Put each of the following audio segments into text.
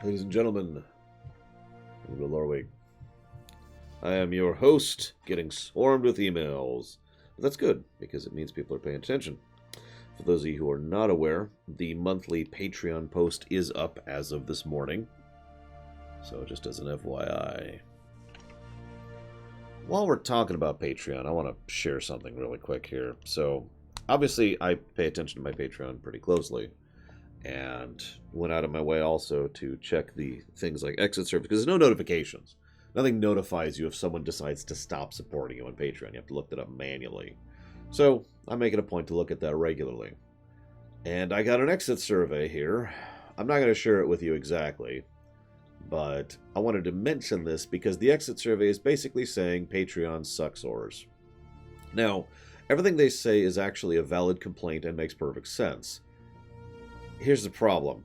Ladies and gentlemen, welcome to Loreweek. I am your host, getting swarmed with emails. But that's good, because it means people are paying attention. For those of you who are not aware, the monthly Patreon post is up as of this morning. So just as an FYI. While we're talking about Patreon, I want to share something really quick here. So, obviously, I pay attention to my Patreon pretty closely. And went out of my way also to check the things like exit service, because there's no notifications. Nothing notifies you if someone decides to stop supporting you on Patreon. You have to look that up manually. So, I'm making a point to look at that regularly. And I got an exit survey here. I'm not going to share it with you exactly, but I wanted to mention this because the exit survey is basically saying Patreon sucks ors. Now, everything they say is actually a valid complaint and makes perfect sense. Here's the problem.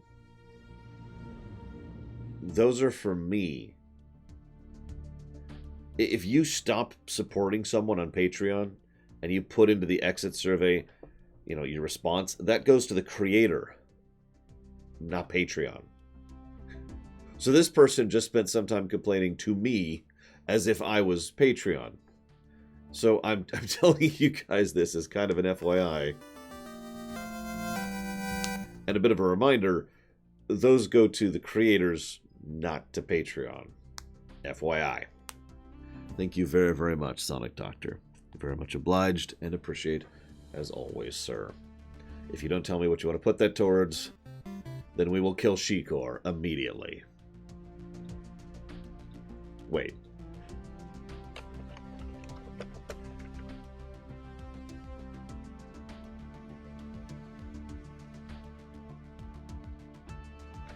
Those are for me. If you stop supporting someone on Patreon and you put into the exit survey, your response, that goes to the creator, not Patreon. So this person just spent some time complaining to me as if I was Patreon. So I'm telling you guys this as kind of an FYI. And a bit of a reminder, those go to the creators, not to Patreon. FYI. Thank you very, very much, Sonic Doctor. Very much obliged and appreciate, as always, sir. If you don't tell me what you want to put that towards, then we will kill Shikor immediately. Wait.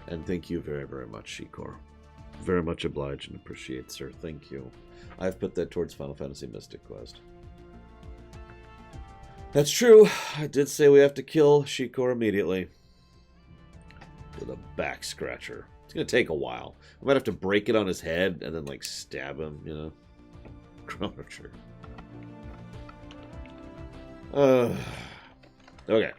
And thank you very, very much, Shikor. Very much obliged and appreciate, sir. Thank you. I've put that towards Final Fantasy Mystic Quest. That's true. I did say we have to kill Shikor immediately. With a back scratcher. It's going to take a while. I might have to break it on his head and then, stab him, Chrono Trigger. Okay.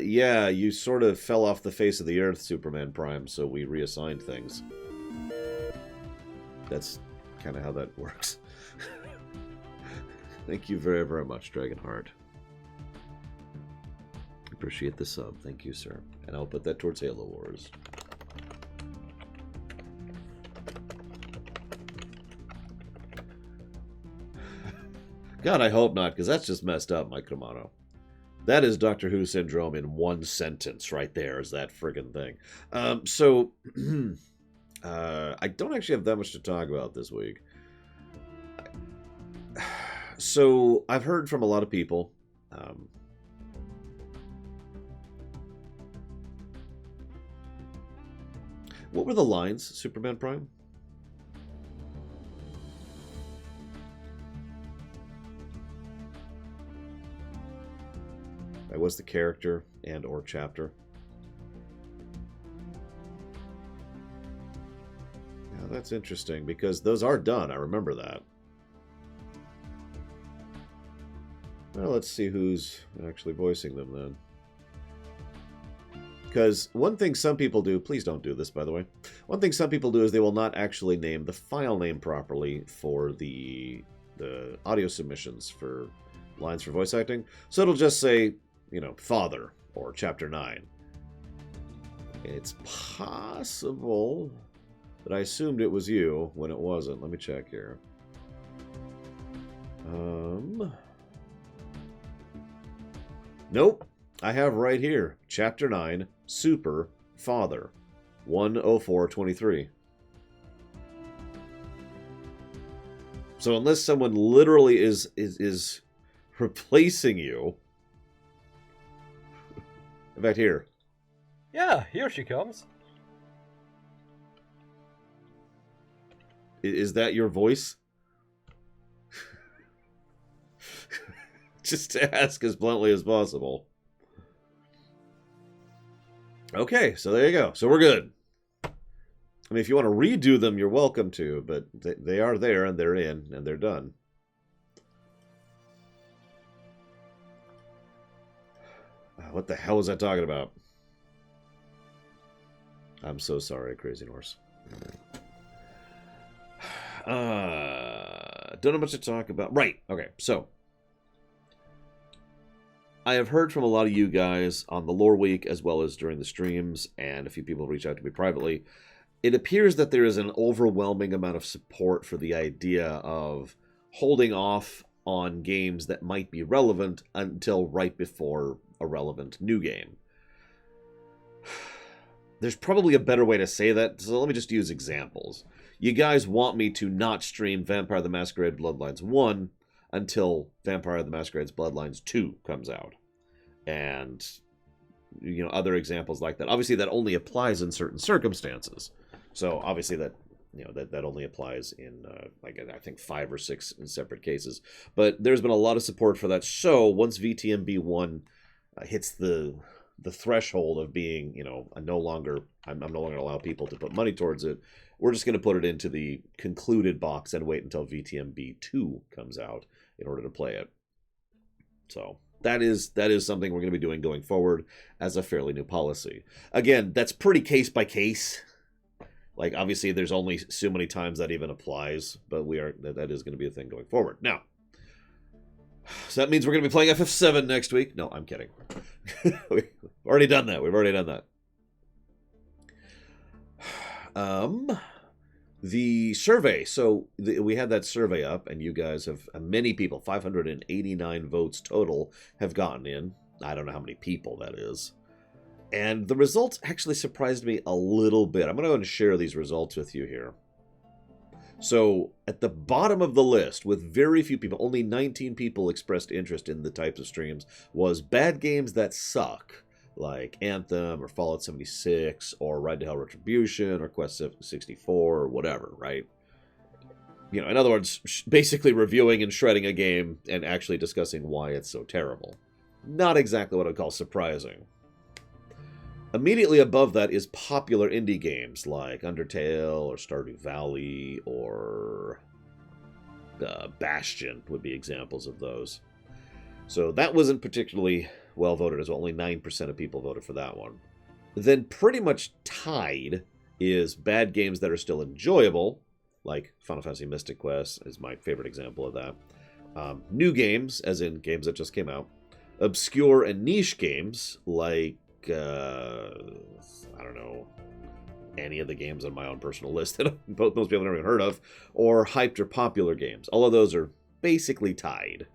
Yeah, you sort of fell off the face of the earth, Superman Prime, so we reassigned things. That's kind of how that works. Thank you very, very much, Dragonheart. Appreciate the sub. Thank you, sir. And I'll put that towards Halo Wars. God, I hope not, because that's just messed up, Mike Romano. That is Doctor Who syndrome in one sentence right there, is that friggin' thing. I don't actually have that much to talk about this week. So, I've heard from a lot of people. What were the lines, Superman Prime? Was the character and or chapter? Yeah, that's interesting because those are done. I remember that. Well, let's see who's actually voicing them then. Because one thing some people do, please don't do this, by the way. One thing some people do is they will not actually name the file name properly for the audio submissions for lines for voice acting. So it'll just say, Father, or Chapter 9. It's possible that I assumed it was you when it wasn't. Let me check here. Nope. I have right here, Chapter 9, Super, Father, 10423. So unless someone literally is replacing you... In fact, here. Yeah, here she comes. Is that your voice? Just to ask as bluntly as possible. Okay, so there you go. So we're good. I mean, if you want to redo them, you're welcome to, but they are there, and they're in, and they're done. What the hell was I talking about? I'm so sorry, Crazy Norse. Don't know much to talk about. Right, okay, so. I have heard from a lot of you guys on the Loreweek as well as during the streams, and a few people reach out to me privately. It appears that there is an overwhelming amount of support for the idea of holding off on games that might be relevant until right before a relevant new game. There's probably a better way to say that, so let me just use examples. You guys want me to not stream Vampire the Masquerade Bloodlines 1 until Vampire the Masquerade's Bloodlines 2 comes out. And, you know, other examples like that. Obviously, that only applies in certain circumstances. So, obviously, that, you know, that only applies in, like, I think 5 or 6 separate cases. But there's been a lot of support for that. So, once VTMB 1 hits the threshold of being, you know, I'm no longer going to allow people to put money towards it, we're just going to put it into the concluded box and wait until VTMB 2 comes out in order to play it. So that is something we're going to be doing going forward as a fairly new policy. Again, that's pretty case by case. Like, obviously, there's only so many times that even applies, but that is going to be a thing going forward. Now, so that means we're going to be playing FF7 next week. No, I'm kidding. We've already done that. The survey. So we had that survey up, and you guys have, many people, 589 votes total, have gotten in. I don't know how many people that is. And the results actually surprised me a little bit. I'm going to go and share these results with you here. So at the bottom of the list, with very few people, only 19 people expressed interest in the types of streams, was bad games that suck, like Anthem or Fallout 76 or Ride to Hell Retribution or Quest 64 or whatever, right? You know, in other words, basically reviewing and shredding a game and actually discussing why it's so terrible. Not exactly what I'd call surprising. Immediately above that is popular indie games like Undertale or Stardew Valley or Bastion would be examples of those. So that wasn't particularly well voted as well. Only 9% of people voted for that one. Then pretty much tied is bad games that are still enjoyable, like Final Fantasy Mystic Quest is my favorite example of that. New games, as in games that just came out. Obscure and niche games like I don't know, any of the games on my own personal list that most people have never even heard of, or hyped or popular games. All of those are basically tied.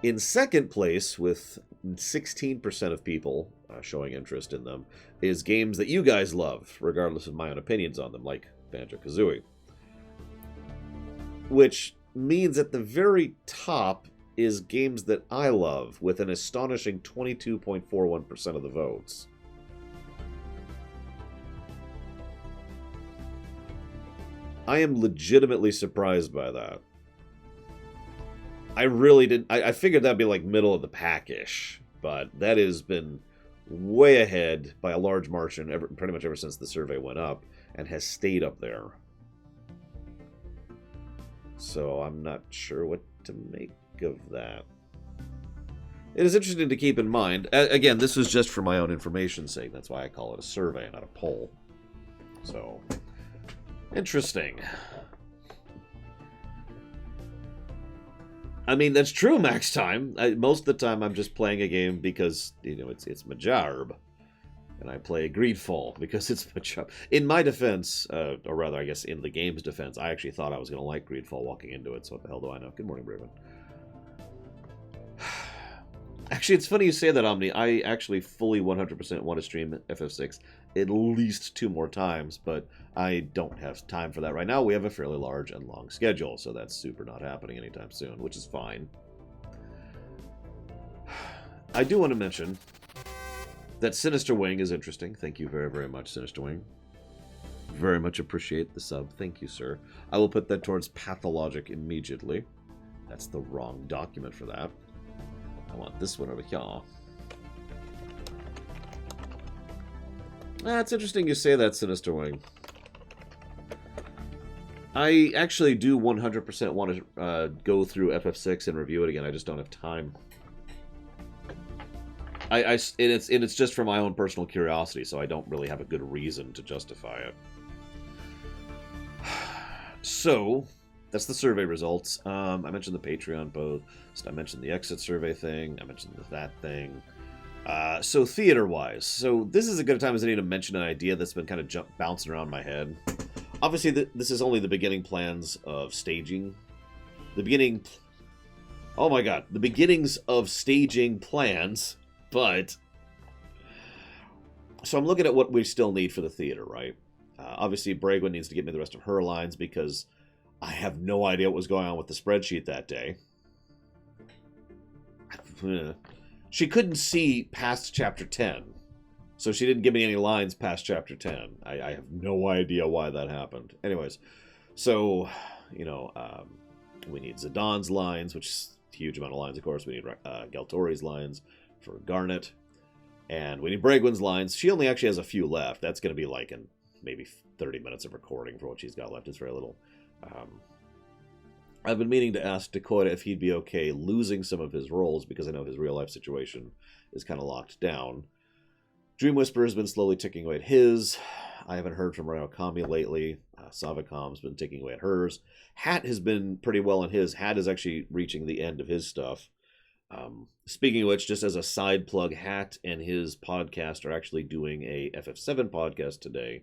In second place, with 16% of people showing interest in them, is games that you guys love, regardless of my own opinions on them, like Banjo-Kazooie. Which means at the very top is games that I love, with an astonishing 22.41% of the votes. I am legitimately surprised by that. I really didn't. I figured that'd be like middle of the pack-ish, but that has been way ahead by a large margin pretty much ever since the survey went up, and has stayed up there. So I'm not sure what to make of that. It is interesting to keep in mind. Again, this is just for my own information's sake. That's why I call it a survey, not a poll. So, interesting. I mean, that's true, Max Time. Most of the time, I'm just playing a game because, you know, it's my job. And I play Greedfall because it's my job. In my defense, or rather, I guess in the game's defense, I actually thought I was going to like Greedfall walking into it, so what the hell do I know? Good morning, Braven. Actually, it's funny you say that, Omni. I actually fully 100% want to stream FF6 at least 2 more times, but I don't have time for that right now. We have a fairly large and long schedule, so that's super not happening anytime soon, which is fine. I do want to mention that Sinister Wing is interesting. Thank you very, very much, Sinister Wing. Very much appreciate the sub. Thank you, sir. I will put that towards Pathologic immediately. That's the wrong document for that. I want this one over here. It's interesting you say that, Sinister Wing. I actually do 100% want to go through FF6 and review it again. I just don't have time. it's just for my own personal curiosity, so I don't really have a good reason to justify it. So, that's the survey results. I mentioned the Patreon post. I mentioned the exit survey thing. I mentioned that thing. So theater-wise, so this is as good a time as any to mention an idea that's been kind of bouncing around my head. Obviously, this is only the beginning plans of staging. The beginnings of staging plans, but... So I'm looking at what we still need for the theater, right? Obviously, Bragwin needs to get me the rest of her lines because I have no idea what was going on with the spreadsheet that day. She couldn't see past Chapter 10, so she didn't give me any lines past Chapter 10. I have no idea why that happened. Anyways, so, we need Zidane lines, which is a huge amount of lines, of course. We need Galtori's lines for Garnet. And we need Bragwin's lines. She only actually has a few left. That's going to be like in maybe 30 minutes of recording for what she's got left. It's very little. I've been meaning to ask Dakota if he'd be okay losing some of his roles because I know his real-life situation is kind of locked down. Dream Whisperer has been slowly ticking away at his. I haven't heard from Ryokami lately. Savacom's been ticking away at hers. Hat has been pretty well in his. Hat is actually reaching the end of his stuff. Speaking of which, just as a side plug, Hat and his podcast are actually doing a FF7 podcast today.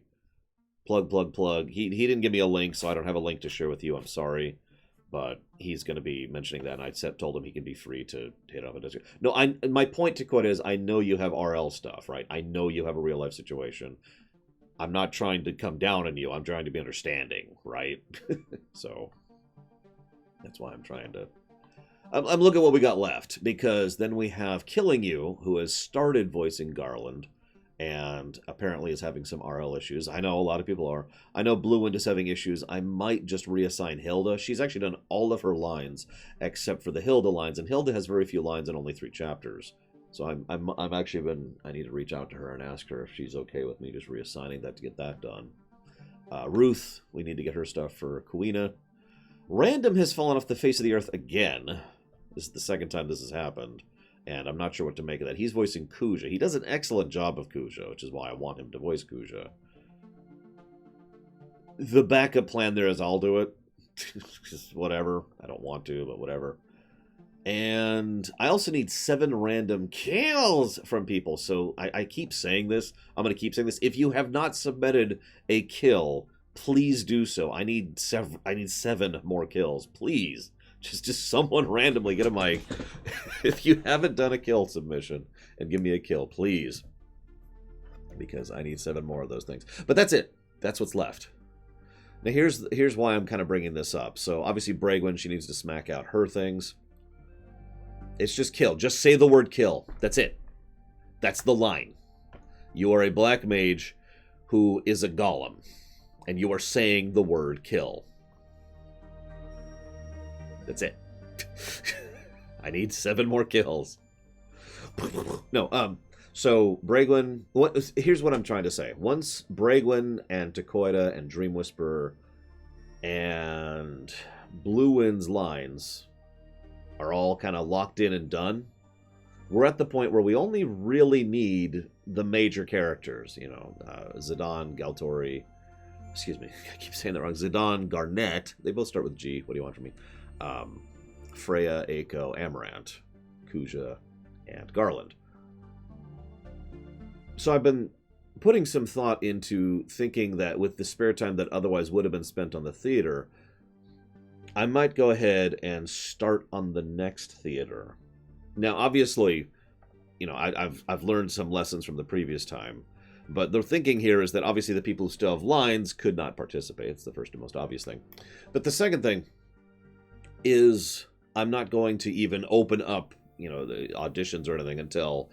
Plug. He didn't give me a link, so I don't have a link to share with you. I'm sorry. But he's going to be mentioning that, and I told him he can be free to hit up a Discord. No, my point to quote is, I know you have RL stuff, right? I know you have a real-life situation. I'm not trying to come down on you. I'm trying to be understanding, right? So, that's why I'm trying to... I'm looking at what we got left, because then we have Killing You, who has started voicing Garland, and apparently is having some RL issues. I know a lot of people are. I know Blue Wind is having issues. I might just reassign Hilda. She's actually done all of her lines, except for the Hilda lines, and Hilda has very few lines and only 3 chapters. So I'm actually been... I need to reach out to her and ask her if she's okay with me just reassigning that to get that done. Ruth, we need to get her stuff for Kuina. Random has fallen off the face of the earth again. This is the second time this has happened, and I'm not sure what to make of that. He's voicing Kuja. He does an excellent job of Kuja, which is why I want him to voice Kuja. The backup plan there is I'll do it. Just whatever. I don't want to, but whatever. And I also need 7 random kills from people. So I keep saying this. I'm going to keep saying this. If you have not submitted a kill, please do so. I need 7 more kills. Please. Just someone randomly get a mic. If you haven't done a kill submission, and give me a kill, please. Because I need 7 more of those things. But that's it. That's what's left. Now here's why I'm kind of bringing this up. So obviously Bragwin, she needs to smack out her things. It's just kill. Just say the word kill. That's it. That's the line. You are a black mage who is a golem. And you are saying the word kill. That's it. I need 7 more kills. No, so Bragwin... Here's what I'm trying to say. Once Bragwin and Takoida and Dream Whisperer and Blue Wind's lines are all kind of locked in and done, we're at the point where we only really need the major characters. Zidane, Galtori... Excuse me, I keep saying that wrong. Zidane, Garnet. They both start with G. What do you want from me? Freya, Aiko, Amaranth, Kuja, and Garland. So I've been putting some thought into thinking that with the spare time that otherwise would have been spent on the theater, I might go ahead and start on the next theater. Now, obviously, I've learned some lessons from the previous time, but the thinking here is that obviously the people who still have lines could not participate. It's the first and most obvious thing. But the second thing is I'm not going to even open up, the auditions or anything until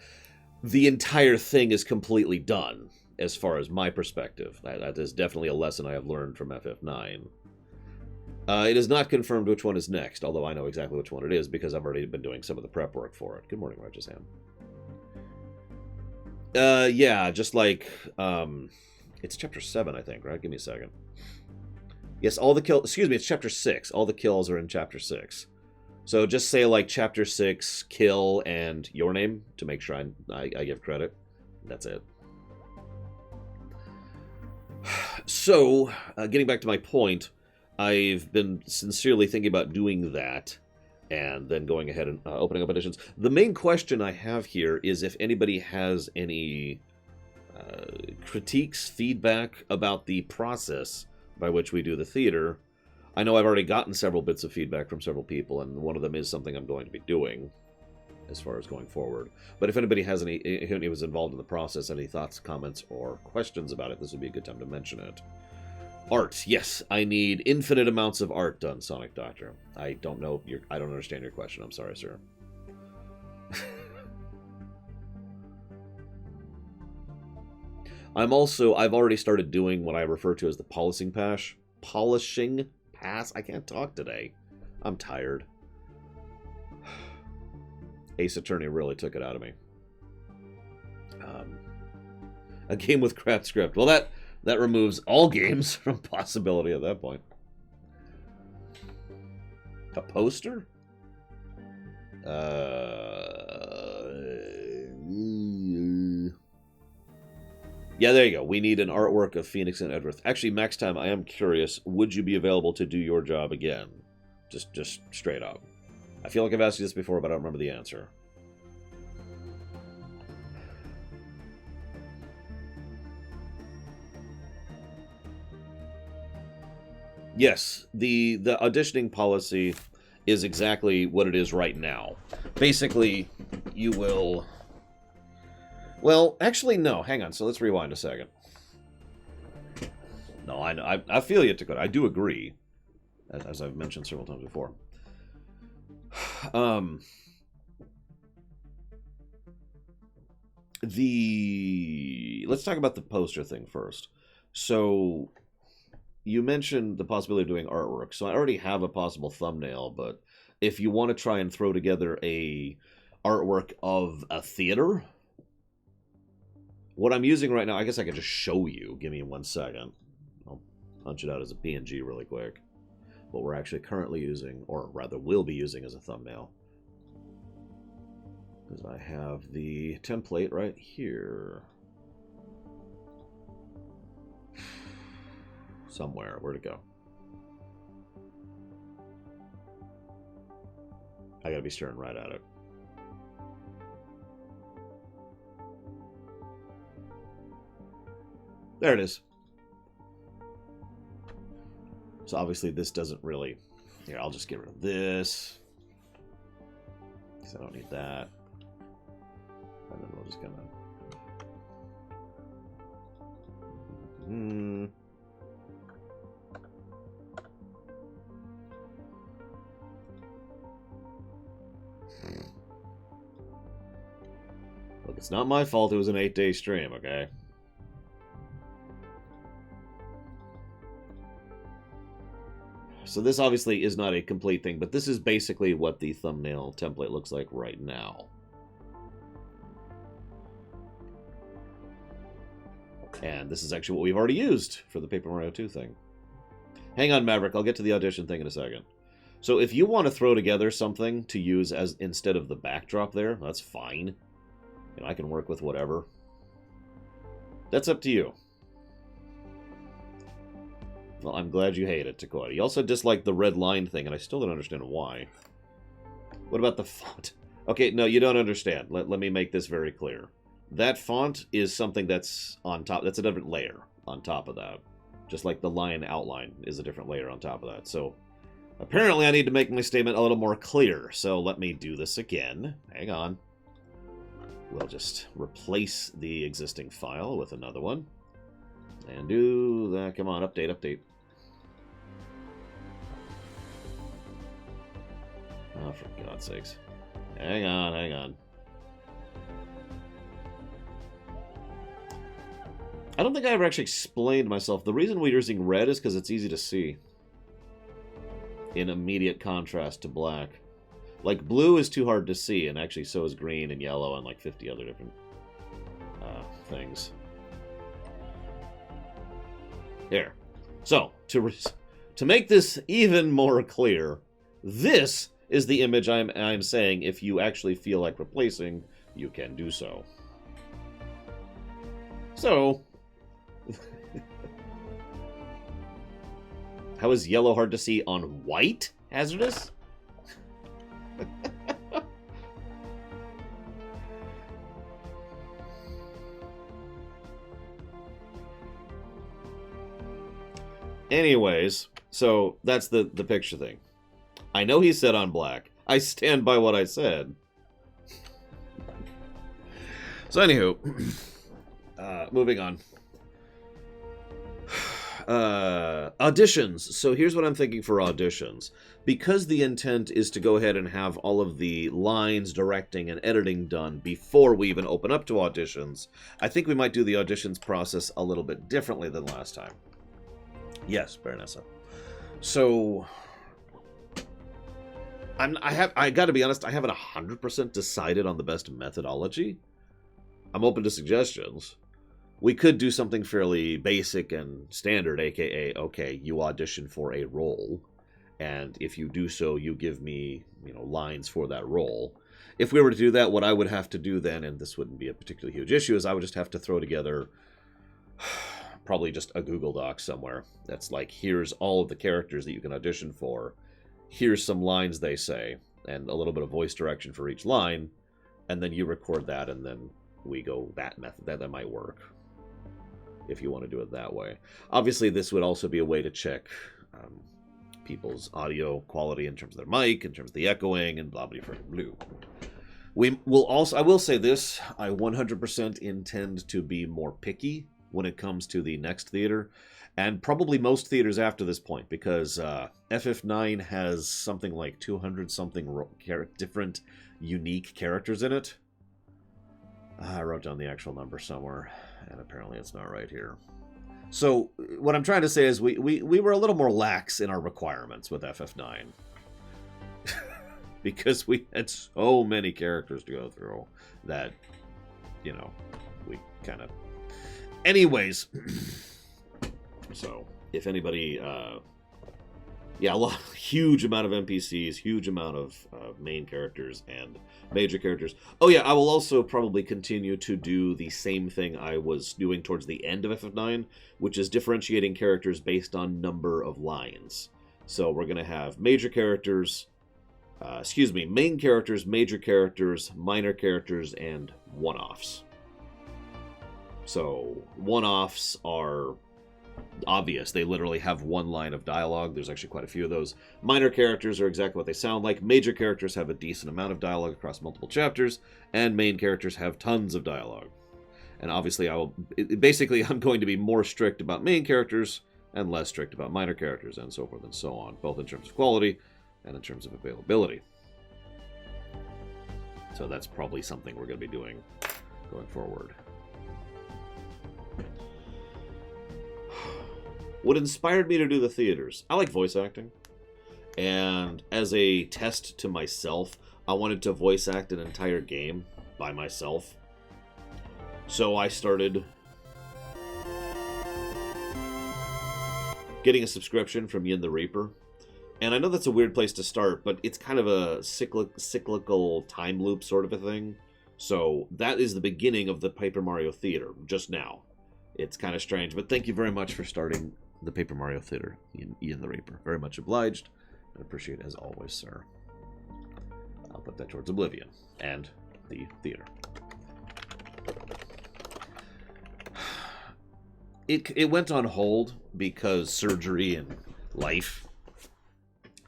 the entire thing is completely done, as far as my perspective. That is definitely a lesson I have learned from FF9. It is not confirmed which one is next, although I know exactly which one it is because I've already been doing some of the prep work for it. Good morning, Righteous Ham. Yeah, just like, it's chapter 7, I think, right? Give me a second. Yes, all the kills, excuse me, it's chapter 6. All the kills are in chapter 6. So just say like Chapter 6, kill, and your name to make sure I give credit. That's it. So, getting back to my point, I've been sincerely thinking about doing that and then going ahead and opening up editions. The main question I have here is if anybody has any critiques, feedback about the process by which we do the theater. I know I've already gotten several bits of feedback from several people, and one of them is something I'm going to be doing as far as going forward. But if anybody has anybody was involved in the process, any thoughts, comments, or questions about it, this would be a good time to mention it. Art, yes, I need infinite amounts of art done, Sonic Doctor. I don't know, I don't understand your question. I'm sorry, sir. I've already started doing what I refer to as the polishing pass. I can't talk today. I'm tired. Ace Attorney really took it out of me. A game with crap script. Well, that removes all games from possibility at that point. A poster? Yeah, there you go. We need an artwork of Phoenix and Edgeworth. Actually, Max Time, I am curious. Would you be available to do your job again? Just straight up. I feel like I've asked you this before, but I don't remember the answer. Yes, the auditioning policy is exactly what it is right now. Basically, you will... Well, actually, no. Hang on. So let's rewind a second. No, I feel you, Dakota. I do agree, as I've mentioned several times before. Let's talk about the poster thing first. So, you mentioned the possibility of doing artwork. So I already have a possible thumbnail, but if you want to try and throw together a artwork of a theater... What I'm using right now, I guess I could just show you. Give me 1 second. I'll punch it out as a PNG really quick. What we're actually currently using, or rather will be using as a thumbnail. Because I have the template right here. Somewhere. Where'd it go? I gotta be staring right at it. There it is. So obviously this doesn't really... Here, I'll just get rid of this. Because I don't need that. And then we'll just kind of... Look, it's not my fault it was an 8-day stream, okay? So this obviously is not a complete thing, but this is basically what the thumbnail template looks like right now. And this is actually what we've already used for the Paper Mario 2 thing. Hang on, Maverick, I'll get to the audition thing in a second. So if you want to throw together something to use as instead of the backdrop there, that's fine. And I can work with whatever. That's up to you. Well, I'm glad you hate it, Takota. You also dislike the red line thing, and I still don't understand why. What about the font? Okay, no, you don't understand. Let me make this very clear. That font is something that's on top. That's a different layer on top of that. Just like the line outline is a different layer on top of that. So, apparently I need to make my statement a little more clear. So, let me do this again. Hang on. We'll just replace the existing file with another one. And do that. Come on, update, update. Oh, for God's sakes. Hang on, hang on. I don't think I ever actually explained myself. The reason we're using red is because it's easy to see. In immediate contrast to black. Like, blue is too hard to see, and actually so is green and yellow and like 50 other different things. There. So, to make this even more clear, this is the image I'm saying. If you actually feel like replacing, you can do so. So, how is yellow hard to see on white hazardous? Anyways, so that's the picture thing. I know he said on black. I stand by what I said. So anywho, moving on. Auditions. So here's what I'm thinking for auditions. Because the intent is to go ahead and have all of the lines, directing, and editing done before we even open up to auditions, I think we might do the auditions process a little bit differently than last time. Yes, Baronessa. So, I got to be honest, I haven't 100% decided on the best methodology. I'm open to suggestions. We could do something fairly basic and standard, aka, okay, you audition for a role, and if you do so, you give me, lines for that role. If we were to do that, what I would have to do then, and this wouldn't be a particularly huge issue, is I would just have to throw together probably just a Google Doc somewhere that's like, here's all of the characters that you can audition for, here's some lines they say, and a little bit of voice direction for each line, and then you record that, and then we go that method. That might work if you want to do it that way. Obviously, this would also be a way to check people's audio quality in terms of their mic, in terms of the echoing, and blah blah blah. We will also, I will say this, I 100% intend to be more picky when it comes to the next theater, and probably most theaters after this point, because FF9 has something like 200-something different unique characters in it. I wrote down the actual number somewhere, and apparently it's not right here. So what I'm trying to say is we were a little more lax in our requirements with FF9. Because we had so many characters to go through that, we kind of... Anyways, so if anybody, huge amount of NPCs, huge amount of main characters and major characters. Oh yeah, I will also probably continue to do the same thing I was doing towards the end of FF9, which is differentiating characters based on number of lines. So we're going to have major characters, main characters, major characters, minor characters, and one-offs. So, one-offs are obvious. They literally have one line of dialogue. There's actually quite a few of those. Minor characters are exactly what they sound like. Major characters have a decent amount of dialogue across multiple chapters, and main characters have tons of dialogue. And obviously, I'm going to be more strict about main characters and less strict about minor characters, and so forth and so on, both in terms of quality and in terms of availability. So that's probably something we're going to be doing going forward. What inspired me to do the theaters? I like voice acting. And as a test to myself, I wanted to voice act an entire game by myself. So I started getting a subscription from Yin the Reaper. And I know that's a weird place to start, but it's kind of a cyclical time loop sort of a thing. So that is the beginning of the Paper Mario Theater, just now. It's kind of strange, but thank you very much for starting the Paper Mario Theater, Ian the Reaper. Very much obliged, and appreciate it as always, sir. I'll put that towards Oblivion and the theater. It went on hold because surgery and life.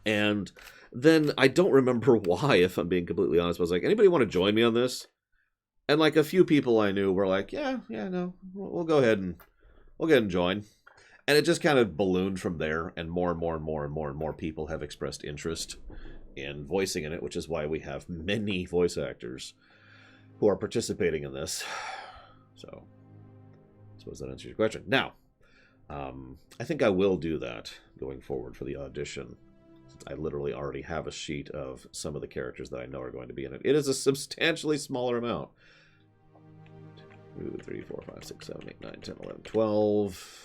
And then I don't remember why, if I'm being completely honest. I was like, anybody want to join me on this? And like a few people I knew were like, no, we'll go ahead and join. And it just kind of ballooned from there, and more and more people have expressed interest in voicing in it, which is why we have many voice actors who are participating in this. So, I suppose that answers your question. Now, I think I will do that going forward for the audition, since I literally already have a sheet of some of the characters that I know are going to be in it. It is a substantially smaller amount. 2, 3, 4, 5, 6, 7, 8, 9, 10, 11, 12...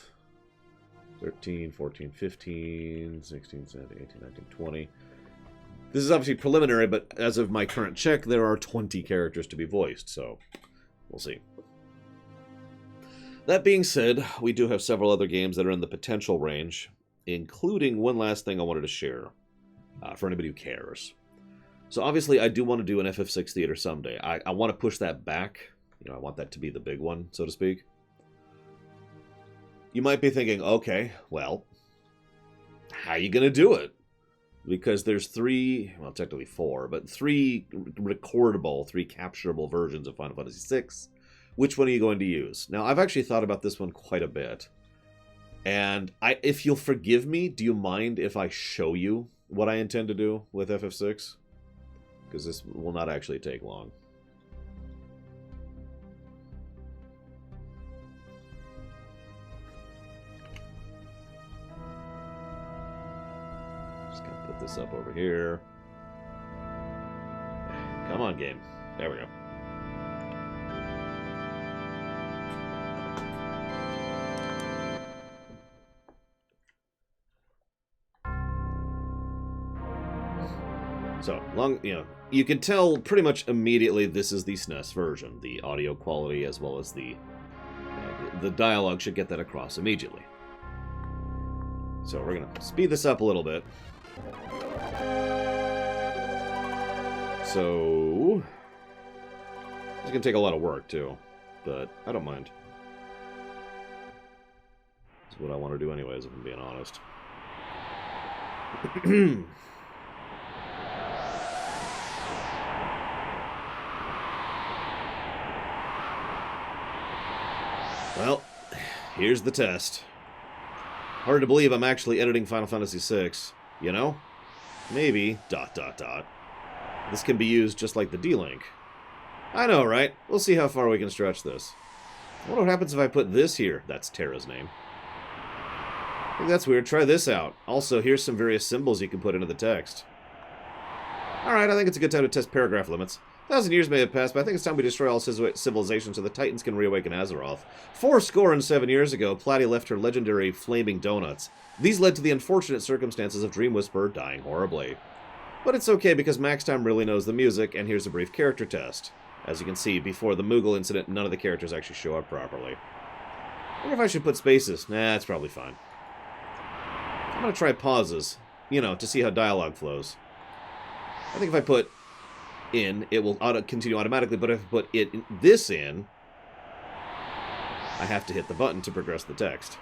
13, 14, 15, 16, 17, 18, 19, 20. This is obviously preliminary, but as of my current check, there are 20 characters to be voiced, so we'll see. That being said, we do have several other games that are in the potential range, including one last thing I wanted to share for anybody who cares. So obviously, I do want to do an FF6 theater someday. I want to push that back. I want that to be the big one, so to speak. You might be thinking, okay, well, how are you going to do it? Because there's three, well, technically four, but three recordable, three capturable versions of Final Fantasy VI. Which one are you going to use? Now, I've actually thought about this one quite a bit. And if you'll forgive me, do you mind if I show you what I intend to do with FF6? Because this will not actually take long. Just gonna put this up over here. Come on, game. There we go. So, you can tell pretty much immediately this is the SNES version. The audio quality as well as the dialogue should get that across immediately. So we're going to speed this up a little bit. So, it's going to take a lot of work too, but I don't mind. It's what I want to do anyways, if I'm being honest. Well, here's the test. Hard to believe I'm actually editing Final Fantasy VI, you know? Maybe, ... This can be used just like the D-Link. I know, right? We'll see how far we can stretch this. I wonder what happens if I put this here. That's Terra's name. I think that's weird. Try this out. Also, here's some various symbols you can put into the text. Alright, I think it's a good time to test paragraph limits. 1,000 years may have passed, but I think it's time we destroy all civilization so the Titans can reawaken Azeroth. 407 years ago, Platy left her legendary flaming donuts. These led to the unfortunate circumstances of Dream Whisperer dying horribly. But it's okay because Max Time really knows the music, and here's a brief character test. As you can see, before the Moogle incident, none of the characters actually show up properly. I wonder if I should put spaces. Nah, it's probably fine. I'm going to try pauses, to see how dialogue flows. I think if I put in, it will continue automatically, but if I put this in, I have to hit the button to progress the text.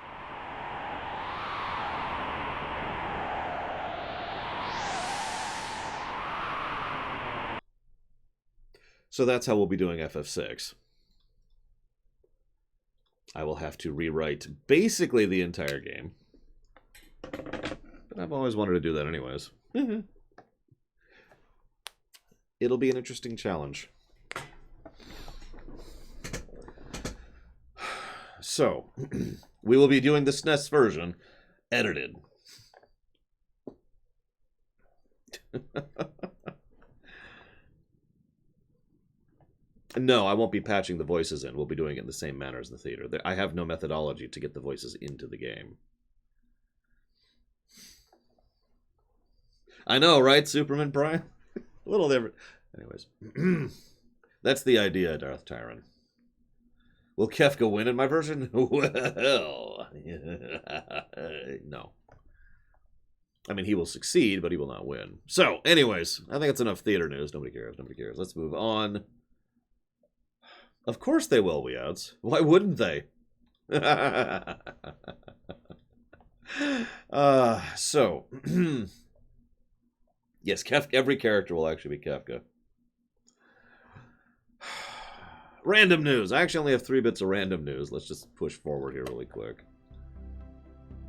So that's how we'll be doing FF6. I will have to rewrite basically the entire game. But I've always wanted to do that anyways. It'll be an interesting challenge. So, we will be doing the SNES version, edited. No, I won't be patching the voices in. We'll be doing it in the same manner as the theater. I have no methodology to get the voices into the game. I know, right, Superman Prime? A little different. Anyways. That's the idea, Darth Tyron. Will Kefka win in my version? Well, no. I mean, he will succeed, but he will not win. So, anyways, I think it's enough theater news. Nobody cares. Nobody cares. Let's move on. Of course they will, Weouts. Why wouldn't they? So... Yes, every character will actually be Kefka. Random news. I actually only have 3 bits of random news. Let's just push forward here really quick.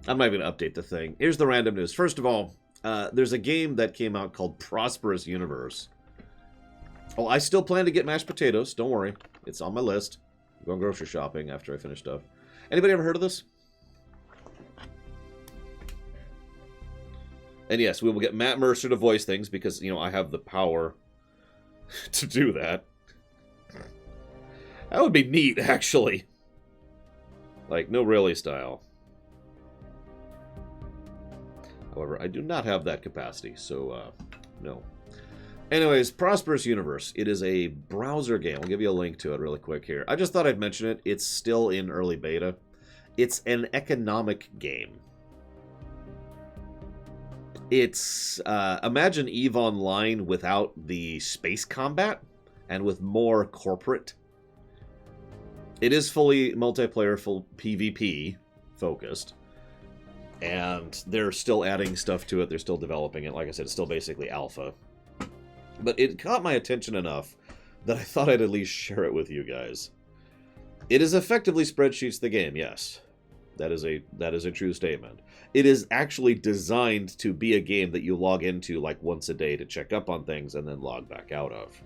I'm not even going to update the thing. Here's the random news. First of all, there's a game that came out called Prosperous Universe. Oh, I still plan to get mashed potatoes. Don't worry. It's on my list. I'm going grocery shopping after I finish stuff. Anybody ever heard of this? And yes, we will get Matt Mercer to voice things because, I have the power to do that. That would be neat, actually. Like, no really style. However, I do not have that capacity, so No. Anyways, Prosperous Universe. It is a browser game. I'll give you a link to it really quick here. I just thought I'd mention it. It's still in early beta. It's an economic game. It's, imagine EVE Online without the space combat and with more corporate. It is fully multiplayer, full PvP focused. And they're still adding stuff to it. They're still developing it. Like I said, it's still basically alpha. But it caught my attention enough that I thought I'd at least share it with you guys. It is effectively Spreadsheets the game, yes. That is a true statement. It is actually designed to be a game that you log into like once a day to check up on things and then log back out of.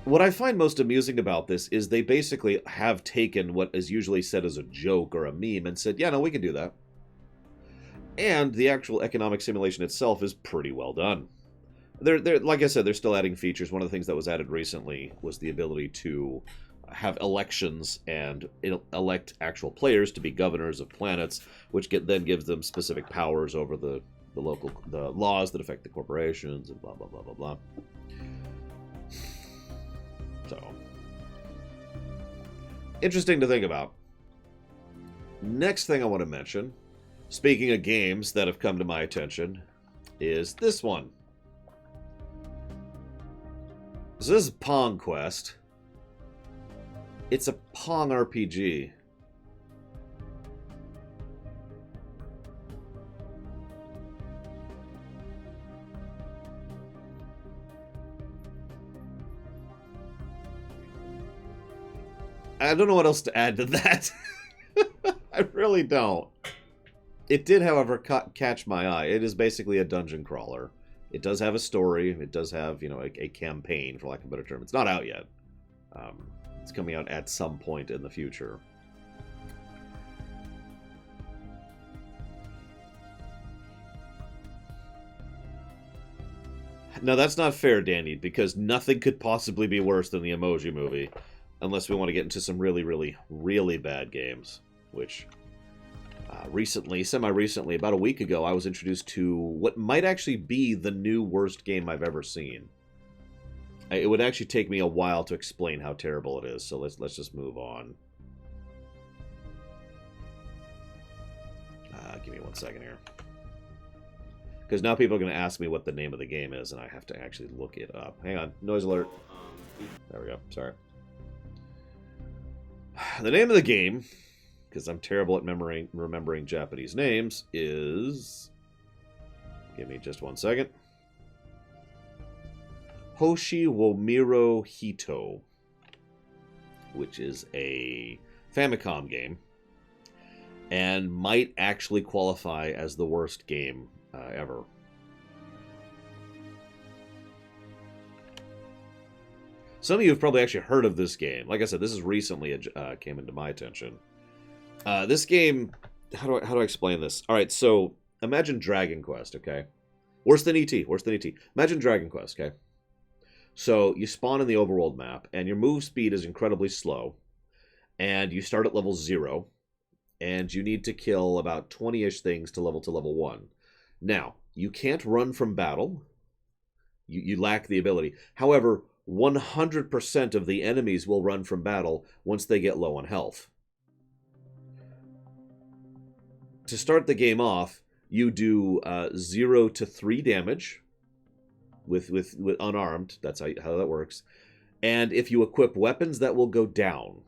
What I find most amusing about this is they basically have taken what is usually said as a joke or a meme and said, yeah, no, we can do that. And the actual economic simulation itself is pretty well done. They're like I said, they're still adding features. One of the things that was added recently was the ability to have elections and elect actual players to be governors of planets, which then gives them specific powers over the laws that affect the corporations and blah, blah, blah, blah, blah. So, interesting to think about. Next thing I want to mention, speaking of games that have come to my attention, is this one. So this is Pong Quest. It's a Pong RPG. I don't know what else to add to that. I really don't. It did, however, catch my eye. It is basically a dungeon crawler. It does have a story. It does have, you know, a campaign, for lack of a better term. It's not out yet. It's coming out at some point in the future. Now, that's not fair, Danny, because nothing could possibly be worse than the Emoji Movie, unless we want to get into some really, really, really bad games, which semi-recently, about a week ago, I was introduced to what might actually be the new worst game I've ever seen. It would actually take me a while to explain how terrible it is, so let's just move on. Give me 1 second here. Because now people are going to ask me what the name of the game is, and I have to actually look it up. Hang on. Noise alert. There we go. Sorry. The name of the game, because I'm terrible at remembering Japanese names, is... Give me just 1 second. Hoshi Womiro Hito, which is a Famicom game, and might actually qualify as the worst game ever. Some of you have probably actually heard of this game. Like I said, this is recently came into my attention. This game, how do I explain this? All right, so imagine Dragon Quest, okay? Worse than E.T., worse than E.T. Imagine Dragon Quest, okay? So you spawn in the overworld map, and your move speed is incredibly slow, and you start at level 0, and you need to kill about 20-ish things to level 1. Now, you can't run from battle. You lack the ability. However, 100% of the enemies will run from battle once they get low on health. To start the game off, you do 0 to 3 damage with unarmed. That's how that works. And if you equip weapons, that will go down.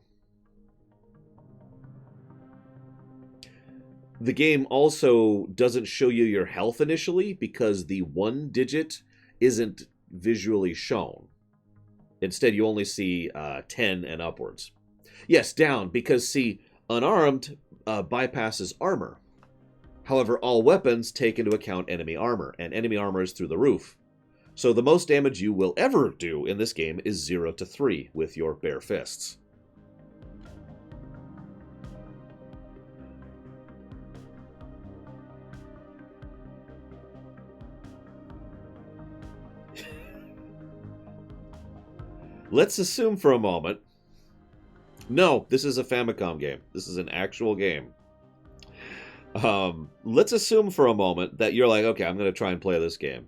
The game also doesn't show you your health initially because the 1 digit isn't visually shown. Instead, you only see 10 and upwards. Yes, down, because, see, unarmed bypasses armor. However, all weapons take into account enemy armor, and enemy armor is through the roof. So the most damage you will ever do in this game is 0 to 3 with your bare fists. Let's assume for a moment... No, this is a Famicom game. This is an actual game. Let's assume for a moment that you're like, okay, I'm going to try and play this game.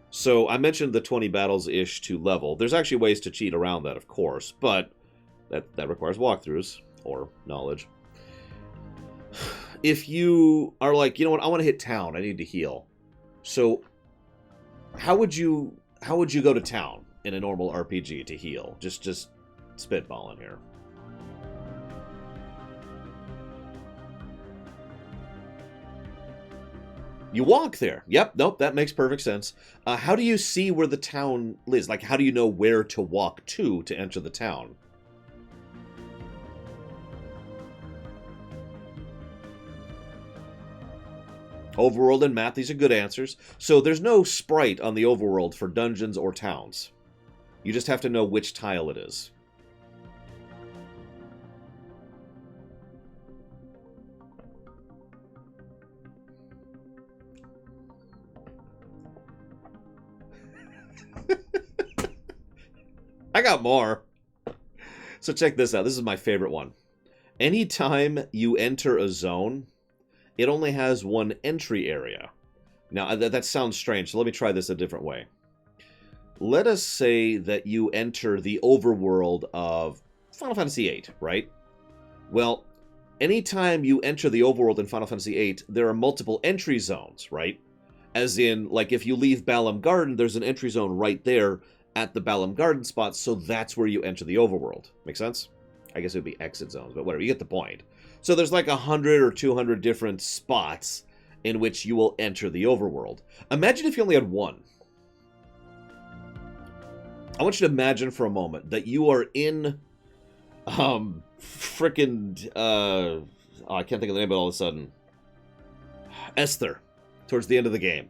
So I mentioned the 20 battles-ish to level. There's actually ways to cheat around that, of course, but that requires walkthroughs or knowledge. If you are like, you know what, I want to hit town, I need to heal. So how would you go to town in a normal RPG to heal? Just spitballing here. You walk there. Yep, nope, that makes perfect sense. How do you see where the town is? Like, how do you know where to walk to enter the town? Overworld and map, these are good answers. So there's no sprite on the overworld for dungeons or towns. You just have to know which tile it is. I got more. So check this out. This is my favorite one. Anytime you enter a zone, it only has one entry area. Now, that sounds strange, so let me try this a different way. Let us say that you enter the overworld of Final Fantasy VIII, right? Well, anytime you enter the overworld in Final Fantasy VIII, there are multiple entry zones, right? As in, like, if you leave Balam Garden, there's an entry zone right there at the Balam Garden spot, so that's where you enter the overworld. Make sense? I guess it would be exit zones, but whatever, you get the point. So there's like 100 or 200 different spots in which you will enter the overworld. Imagine if you only had one. I want you to imagine for a moment that you are in frickin' oh, I can't think of the name of it all of a sudden. Esther, towards the end of the game.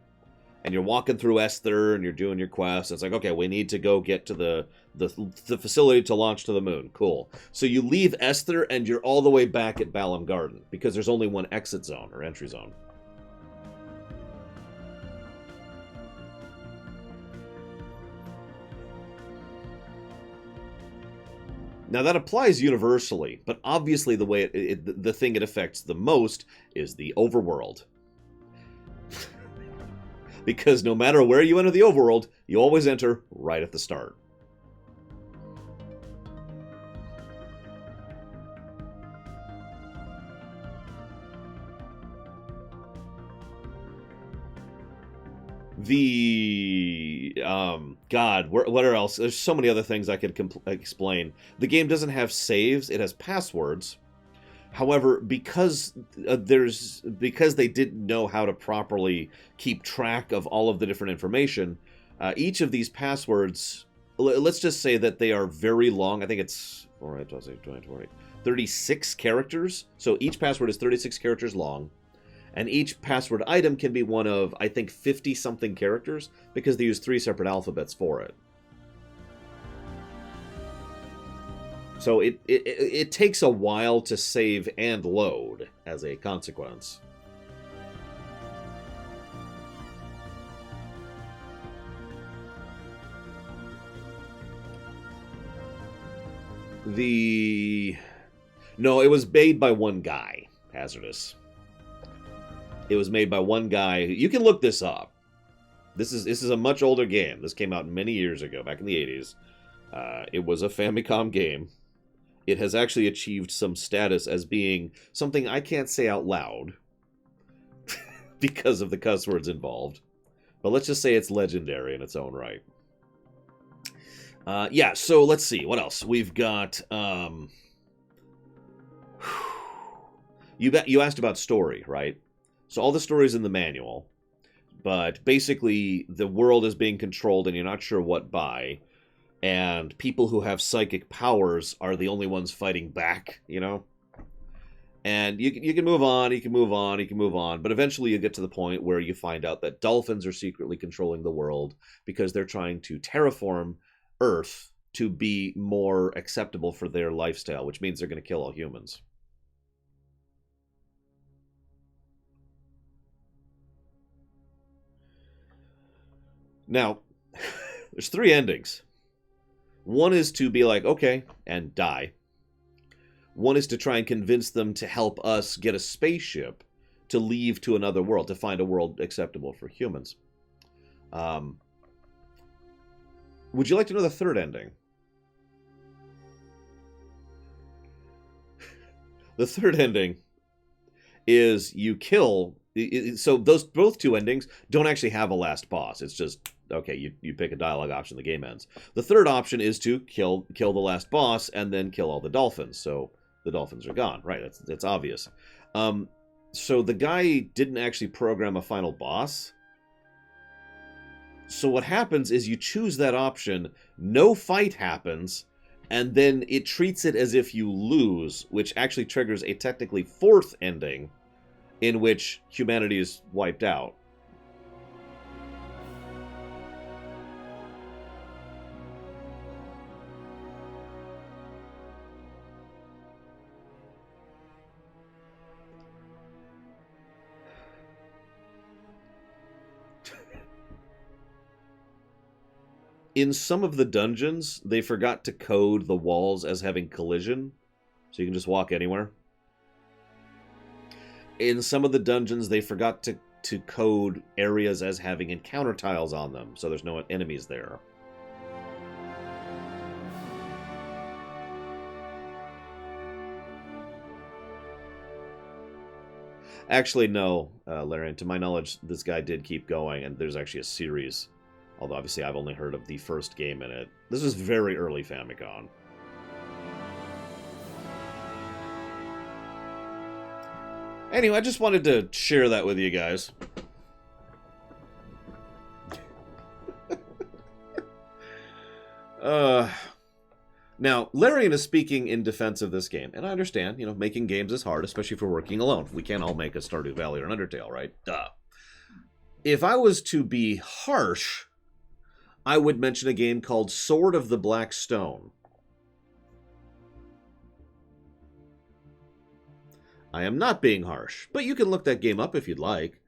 And you're walking through Esther and you're doing your quest. It's like, okay, we need to go get to the facility to launch to the moon. Cool. So you leave Esther and you're all the way back at Balam Garden because there's only one exit zone or entry zone. Now that applies universally, but obviously the way the thing it affects the most is the overworld. Because no matter where you enter the overworld, you always enter right at the start. God, what else? There's so many other things I could explain. The game doesn't have saves, it has passwords. However, because they didn't know how to properly keep track of all of the different information, each of these passwords, let's just say that they are very long. I think it's 36 characters. So each password is 36 characters long. And each password item can be one of, I think, 50-something characters because they use 3 separate alphabets for it. So it takes a while to save and load as a consequence. No, it was made by one guy, Hazardous. It was made by one guy. You can look this up. This is a much older game. This came out many years ago, back in the 80s. It was a Famicom game. It has actually achieved some status as being something I can't say out loud because of the cuss words involved. But let's just say it's legendary in its own right. Yeah, so let's see. What else? We've got... You asked about story, right? So all the story's in the manual. But basically, the world is being controlled and you're not sure what by. And people who have psychic powers are the only ones fighting back, you know? And you can move on, you can move on, you can move on, but eventually you get to the point where you find out that dolphins are secretly controlling the world because they're trying to terraform Earth to be more acceptable for their lifestyle, which means they're going to kill all humans. Now, there's 3 endings. One is to be like, okay, and die. One is to try and convince them to help us get a spaceship to leave to another world, to find a world acceptable for humans. Would you like to know the third ending? The third ending is you kill... So those both two endings don't actually have a last boss. It's just, okay, you pick a dialogue option, the game ends. The third option is to kill the last boss and then kill all the dolphins. So the dolphins are gone. Right, that's obvious. So the guy didn't actually program a final boss. So what happens is you choose that option, no fight happens, and then it treats it as if you lose, which actually triggers a technically fourth ending in which humanity is wiped out. In some of the dungeons, they forgot to code the walls as having collision, so you can just walk anywhere. In some of the dungeons, they forgot to code areas as having encounter tiles on them, so there's no enemies there. Actually, no, Larian. To my knowledge, this guy did keep going, and there's actually a series. Although, obviously, I've only heard of the first game in it. This was very early Famicom. Anyway, I just wanted to share that with you guys. Now, Larian is speaking in defense of this game. And I understand, making games is hard, especially if we're working alone. We can't all make a Stardew Valley or an Undertale, right? Duh. If I was to be harsh, I would mention a game called Sword of the Black Stone. I am not being harsh, but you can look that game up if you'd like.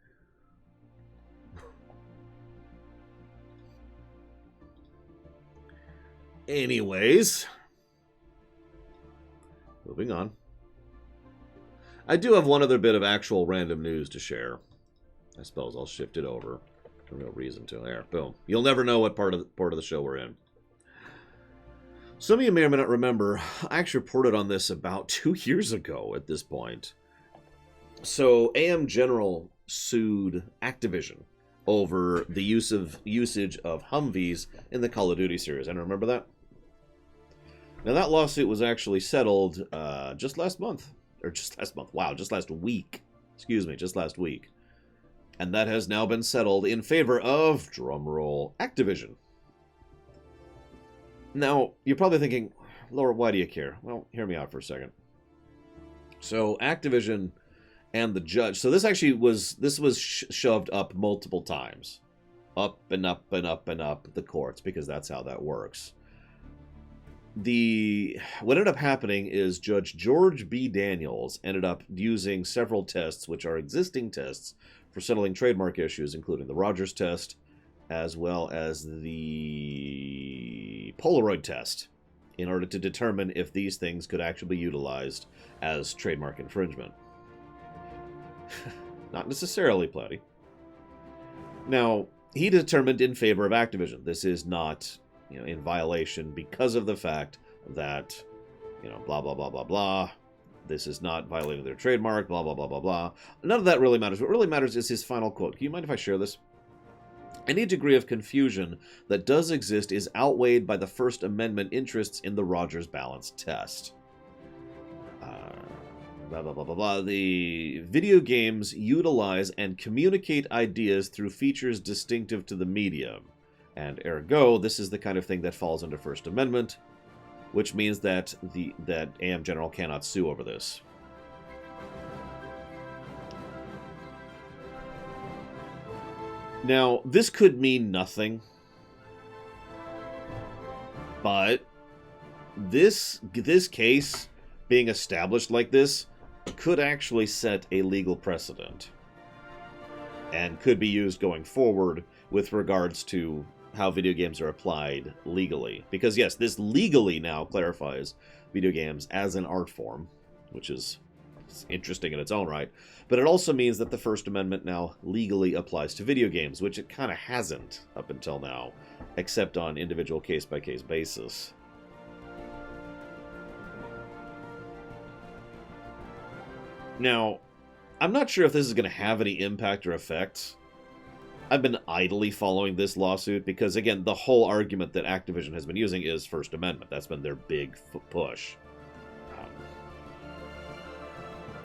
Anyways, moving on. I do have one other bit of actual random news to share. I suppose I'll shift it over. For no reason to. There, boom. You'll never know what part of the show we're in. Some of you may or may not remember, I actually reported on this about 2 years ago at this point. So, AM General sued Activision over the usage of Humvees in the Call of Duty series. And remember that? Now, that lawsuit was actually settled just last month. Or just last month. Wow, just last week. Excuse me, just last week. And that has now been settled in favor of, drumroll, Activision. Now, you're probably thinking, Laura, why do you care? Well, hear me out for a second. So, Activision and the judge... So this actually was... This was shoved up multiple times. Up and up and up and up the courts, because that's how that works. What ended up happening is Judge George B. Daniels ended up using several tests, which are existing tests, for settling trademark issues, including the Rogers test, as well as the Polaroid test, in order to determine if these things could actually be utilized as trademark infringement. Not necessarily, Plenty. Now, he determined in favor of Activision. This is not, in violation because of the fact that, blah, blah, blah, blah, blah. This is not violating their trademark, blah, blah, blah, blah, blah. None of that really matters. What really matters is his final quote. Can you mind if I share this? Any degree of confusion that does exist is outweighed by the First Amendment interests in the Rogers balance test. Blah, blah, blah, blah, blah. The video games utilize and communicate ideas through features distinctive to the medium. And ergo, this is the kind of thing that falls under First Amendment, which means that that AM General cannot sue over this. Now, this could mean nothing, but this case being established like this could actually set a legal precedent and could be used going forward with regards to how video games are applied legally. Because yes, this legally now clarifies video games as an art form, which is It's interesting in its own right. But it also means that the First Amendment now legally applies to video games, which it kind of hasn't up until now, except on individual case-by-case basis. Now, I'm not sure if this is going to have any impact or effect. I've been idly following this lawsuit because, again, the whole argument that Activision has been using is First Amendment. That's been their big push.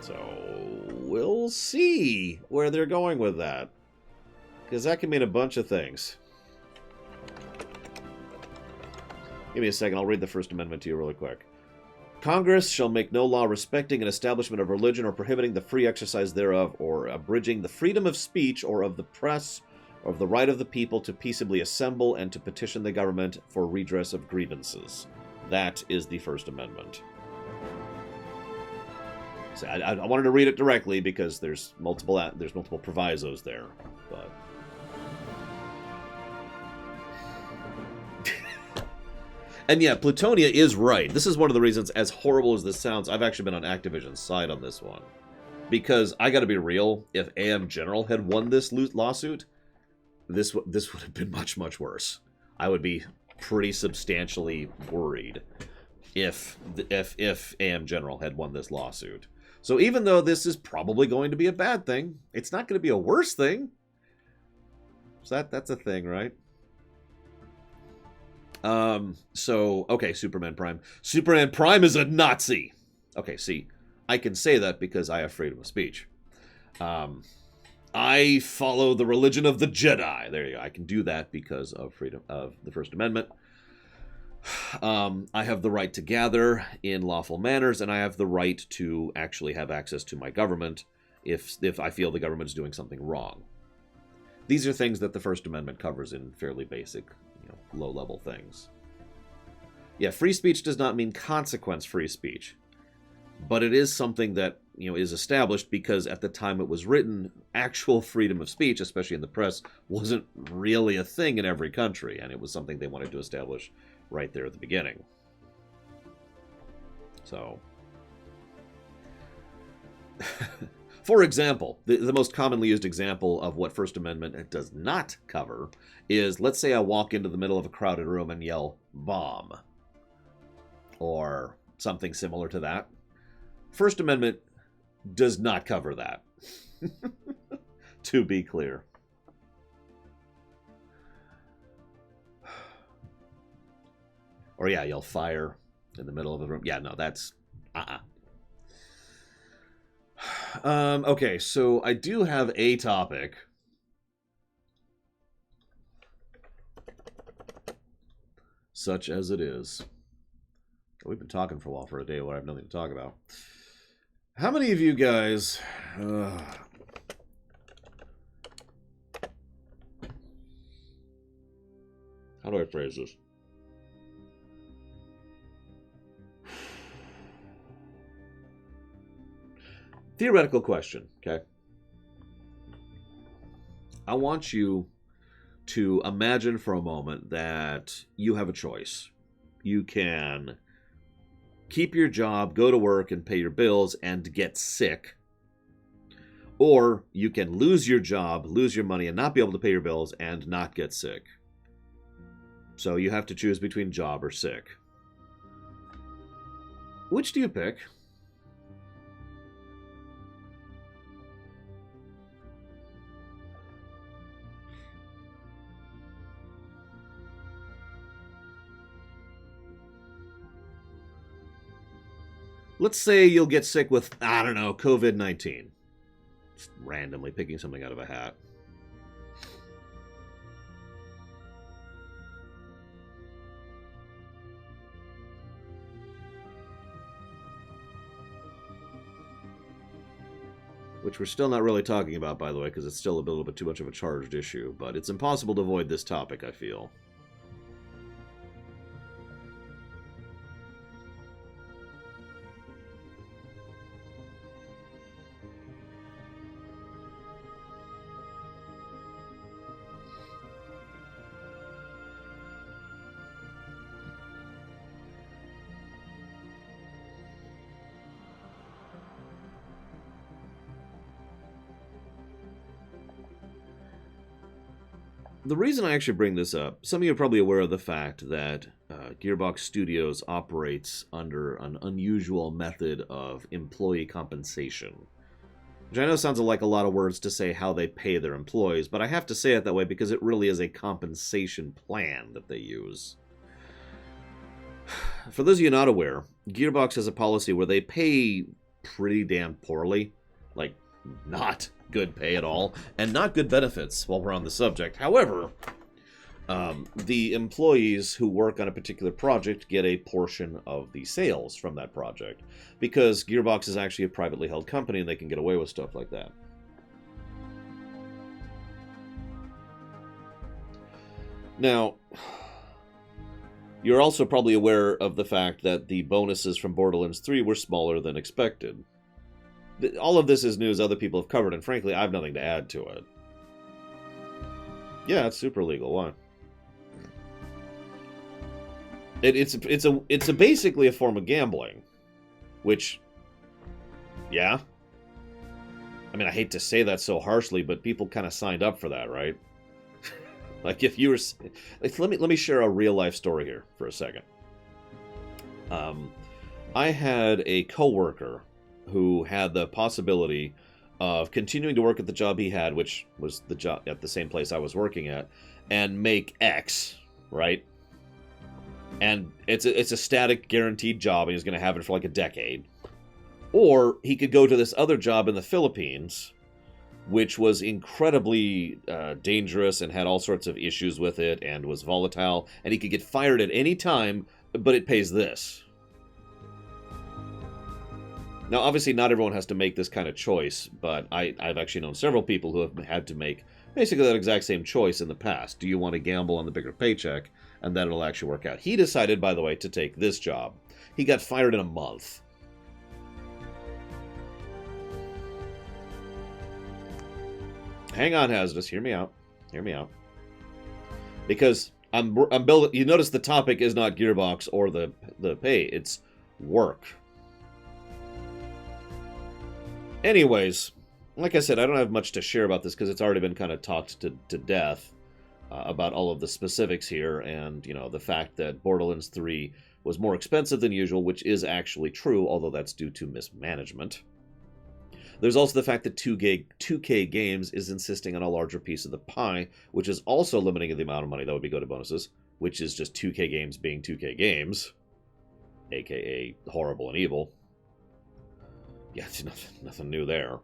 So we'll see where they're going with that, because that can mean a bunch of things. Give me a second. I'll read the First Amendment to you really quick. Congress shall make no law respecting an establishment of religion or prohibiting the free exercise thereof or abridging the freedom of speech or of the press or of the right of the people to peaceably assemble and to petition the government for redress of grievances. That is the First Amendment. So I wanted to read it directly because there's multiple provisos there, but and yeah, Plutonia is right. This is one of the reasons, as horrible as this sounds, I've actually been on Activision's side on this one. Because I gotta be real, if AM General had won this lawsuit, this would have been much, much worse. I would be pretty substantially worried if AM General had won this lawsuit. So even though this is probably going to be a bad thing, it's not going to be a worse thing. So that's a thing, right? Okay, Superman Prime. Superman Prime is a Nazi! Okay, see, I can say that because I have freedom of speech. I follow the religion of the Jedi. There you go. I can do that because of freedom of the First Amendment. I have the right to gather in lawful manners, and I have the right to actually have access to my government if I feel the government is doing something wrong. These are things that the First Amendment covers in fairly basic, low-level things. Yeah, free speech does not mean consequence-free speech, but it is something that is established because at the time it was written, actual freedom of speech, especially in the press, wasn't really a thing in every country, and it was something they wanted to establish right there at the beginning. So, for example, the most commonly used example of what First Amendment does not cover is, let's say I walk into the middle of a crowded room and yell, bomb, or something similar to that. First Amendment does not cover that, to be clear. Or yeah, yell fire in the middle of the room. Yeah, no, that's okay, so I do have a topic. Such as it is. We've been talking for a while for a day where I have nothing to talk about. How many of you guys... how do I phrase this? Theoretical question, okay? I want you to imagine for a moment that you have a choice. You can keep your job, go to work, and pay your bills, and get sick. Or you can lose your job, lose your money, and not be able to pay your bills, and not get sick. So you have to choose between job or sick. Which do you pick? Let's say you'll get sick with, I don't know, COVID-19. Just randomly picking something out of a hat. Which we're still not really talking about, by the way, because it's still a little bit too much of a charged issue. But it's impossible to avoid this topic, I feel. the reason I actually bring this up, some of you are probably aware of the fact that Gearbox Studios operates under an unusual method of employee compensation. Which I know sounds like a lot of words to say how they pay their employees, but I have to say it that way because it really is a compensation plan that they use. For those of you not aware, Gearbox has a policy where they pay pretty damn poorly. Like, not good pay at all, and not good benefits while we're on the subject. However, the employees who work on a particular project get a portion of the sales from that project, because Gearbox is actually a privately held company and they can get away with stuff like that. Now, you're also probably aware of the fact that the bonuses from Borderlands 3 were smaller than expected. All of this is news other people have covered, and frankly, I have nothing to add to it. Yeah, it's super legal. Why? It's basically a form of gambling, which, yeah. I mean, I hate to say that so harshly, but people kind of signed up for that, right? Like, if you were, like, let me share a real life story here for a second. I had a coworker who had the possibility of continuing to work at the job he had, which was the job at the same place I was working at, and make X, right? And it's a static, guaranteed job, and he's going to have it for like a decade. Or he could go to this other job in the Philippines, which was incredibly dangerous and had all sorts of issues with it and was volatile, and he could get fired at any time, but it pays this. Now, obviously, not everyone has to make this kind of choice, but I've actually known several people who have had to make basically that exact same choice in the past. Do you want to gamble on the bigger paycheck, and then it'll actually work out? He decided, by the way, to take this job. He got fired in a month. Hang on, Hazardous. Hear me out. Hear me out. Because I'm building. You notice the topic is not Gearbox or the pay. It's work. Anyways, like I said, I don't have much to share about this because it's already been kind of talked to death about all of the specifics here, and you know the fact that Borderlands 3 was more expensive than usual, which is actually true, although that's due to mismanagement. There's also the fact that 2K Games is insisting on a larger piece of the pie, which is also limiting the amount of money that would be go to bonuses, which is just 2K Games being 2K Games, aka horrible and evil. Yeah, it's nothing new there.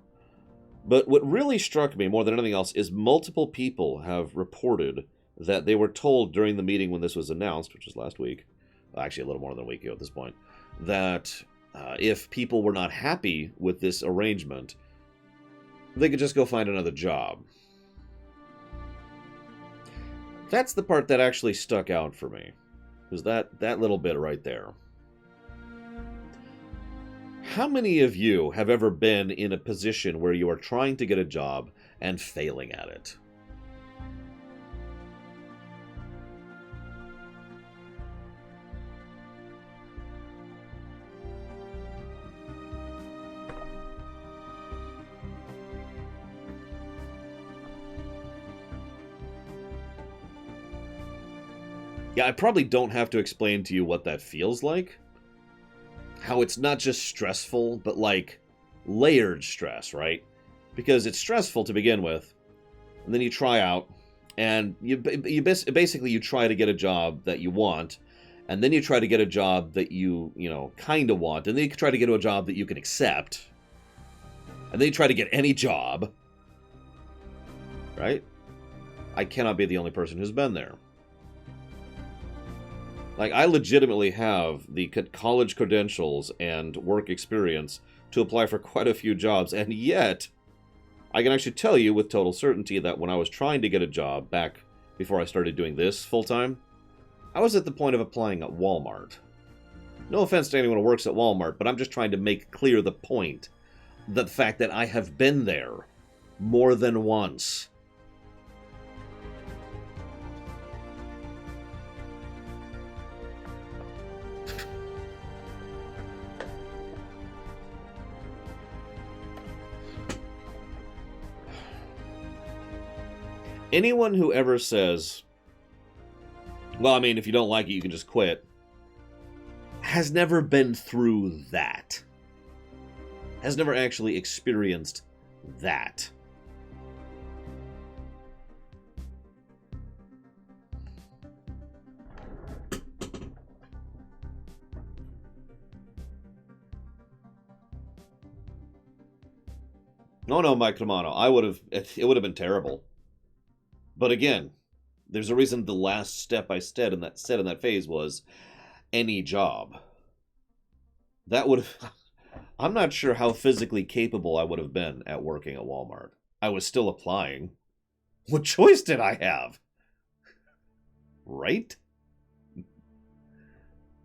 But what really struck me more than anything else is multiple people have reported that they were told during the meeting when this was announced, which was last week, actually a little more than a week ago at this point, that if people were not happy with this arrangement, they could just go find another job. That's the part that actually stuck out for me, was that little bit right there. How many of you have ever been in a position where you are trying to get a job and failing at it? Yeah, I probably don't have to explain to you what that feels like. How it's not just stressful, but like layered stress, right? Because it's stressful to begin with, and then you try out, and you basically you try to get a job that you want, and then you try to get a job that you kind of want, and then you try to get a job that you can accept, and then you try to get any job, right? I cannot be the only person who's been there. Like, I legitimately have the college credentials and work experience to apply for quite a few jobs, and yet, I can actually tell you with total certainty that when I was trying to get a job back before I started doing this full-time, I was at the point of applying at Walmart. No offense to anyone who works at Walmart, but I'm just trying to make clear the point. The fact that I have been there more than once. anyone who ever says, well, I mean, if you don't like it, you can just quit, has never been through that. Has never actually experienced that. No, Mike Romano, it would have been terrible. But again, there's a reason the last step I said in that phase was any job. That would have, I'm not sure how physically capable I would have been at working at Walmart. I was still applying. What choice did I have? Right?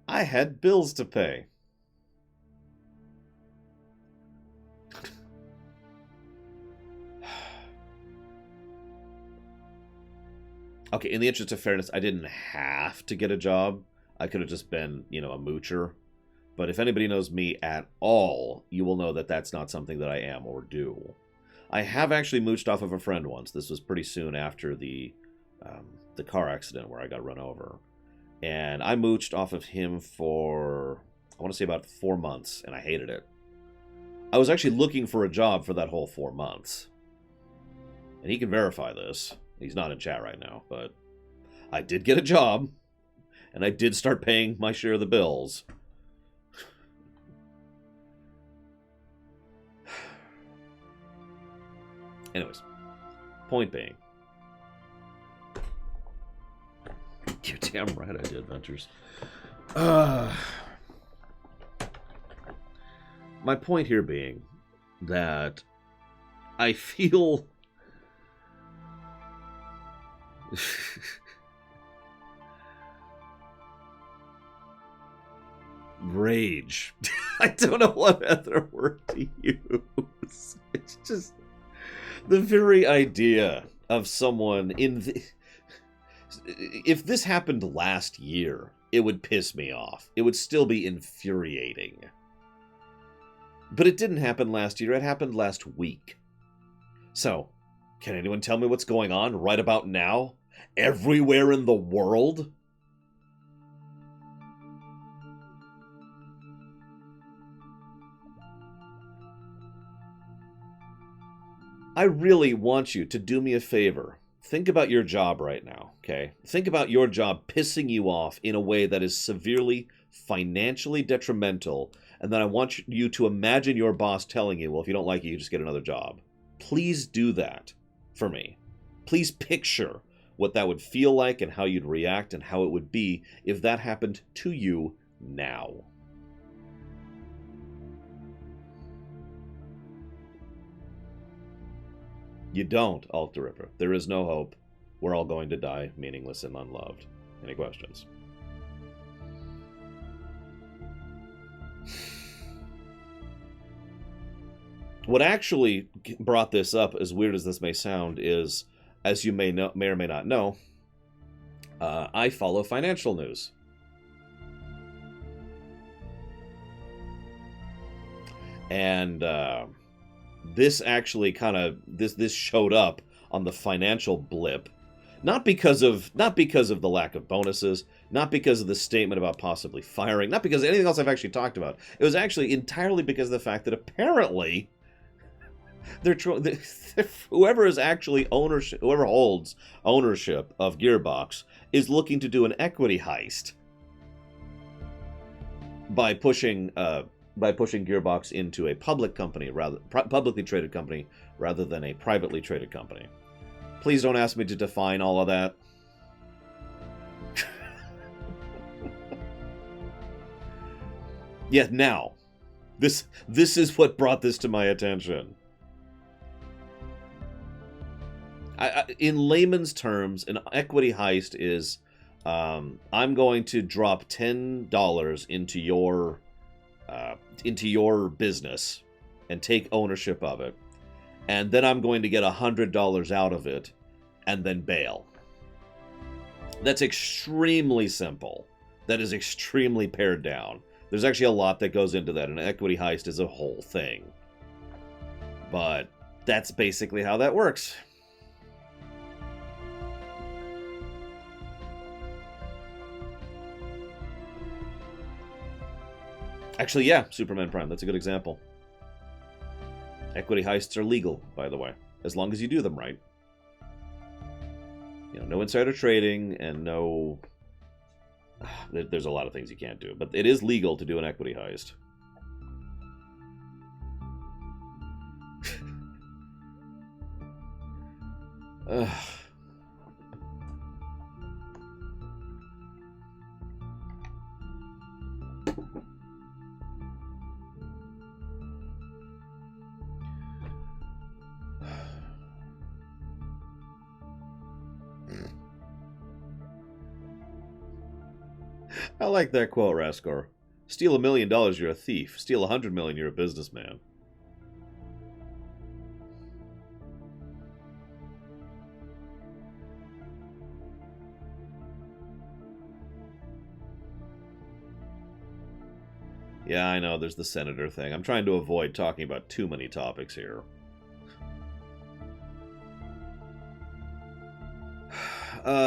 I had bills to pay. Okay, in the interest of fairness, I didn't have to get a job. I could have just been, a moocher. But if anybody knows me at all, you will know that that's not something that I am or do. I have actually mooched off of a friend once. This was pretty soon after the car accident where I got run over. And I mooched off of him for, I want to say about 4 months, and I hated it. I was actually looking for a job for that whole 4 months. And he can verify this. He's not in chat right now, but I did get a job, and I did start paying my share of the bills. Anyways, point being. You're damn right I did, Ventures. My point here being that I feel... rage. I don't know what other word to use. It's just the very idea of someone if this happened last year, it would piss me off. It would still be infuriating. But it didn't happen last year. It happened last week. So, can anyone tell me what's going on right about now? Everywhere in the world? I really want you to do me a favor. Think about your job right now, okay? Think about your job pissing you off in a way that is severely financially detrimental, and then I want you to imagine your boss telling you, well, if you don't like it, you just get another job. Please do that for me. Please picture what that would feel like and how you'd react and how it would be if that happened to you now. You don't, Alt the Ripper. There is no hope. We're all going to die, meaningless and unloved. Any questions? What actually brought this up, as weird as this may sound, is, as you may or may not know, I follow financial news. And this actually this showed up on the financial blip, not because of the lack of bonuses, not because of the statement about possibly firing, not because of anything else I've actually talked about. It was actually entirely because of the fact that apparently whoever holds ownership of Gearbox is looking to do an equity heist by pushing Gearbox into a publicly traded company rather than a privately traded company. Please don't ask me to define all of that. Yet now, this is what brought this to my attention. In layman's terms, an equity heist is, I'm going to drop $10 into your business and take ownership of it, and then I'm going to get $100 out of it and then bail. That's extremely simple. That is extremely pared down. There's actually a lot that goes into that. An equity heist is a whole thing. But that's basically how that works. Actually, yeah, Superman Prime. That's a good example. Equity heists are legal, by the way, as long as you do them right. No insider trading and no... There's a lot of things you can't do, but it is legal to do an equity heist. I like that quote, Raskor. Steal $1 million, you're a thief. Steal $100 million, you're a businessman. Yeah, I know, there's the senator thing. I'm trying to avoid talking about too many topics here.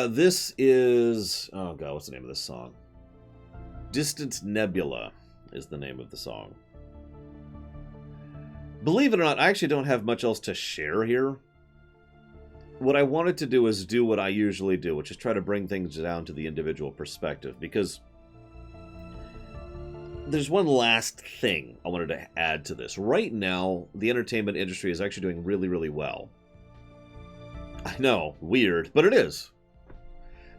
This is... Oh, God, what's the name of this song? Distant Nebula is the name of the song. Believe it or not, I actually don't have much else to share here. What I wanted to do is do what I usually do, which is try to bring things down to the individual perspective, because there's one last thing I wanted to add to this. Right now, the entertainment industry is actually doing really, really well. I know, weird, but it is.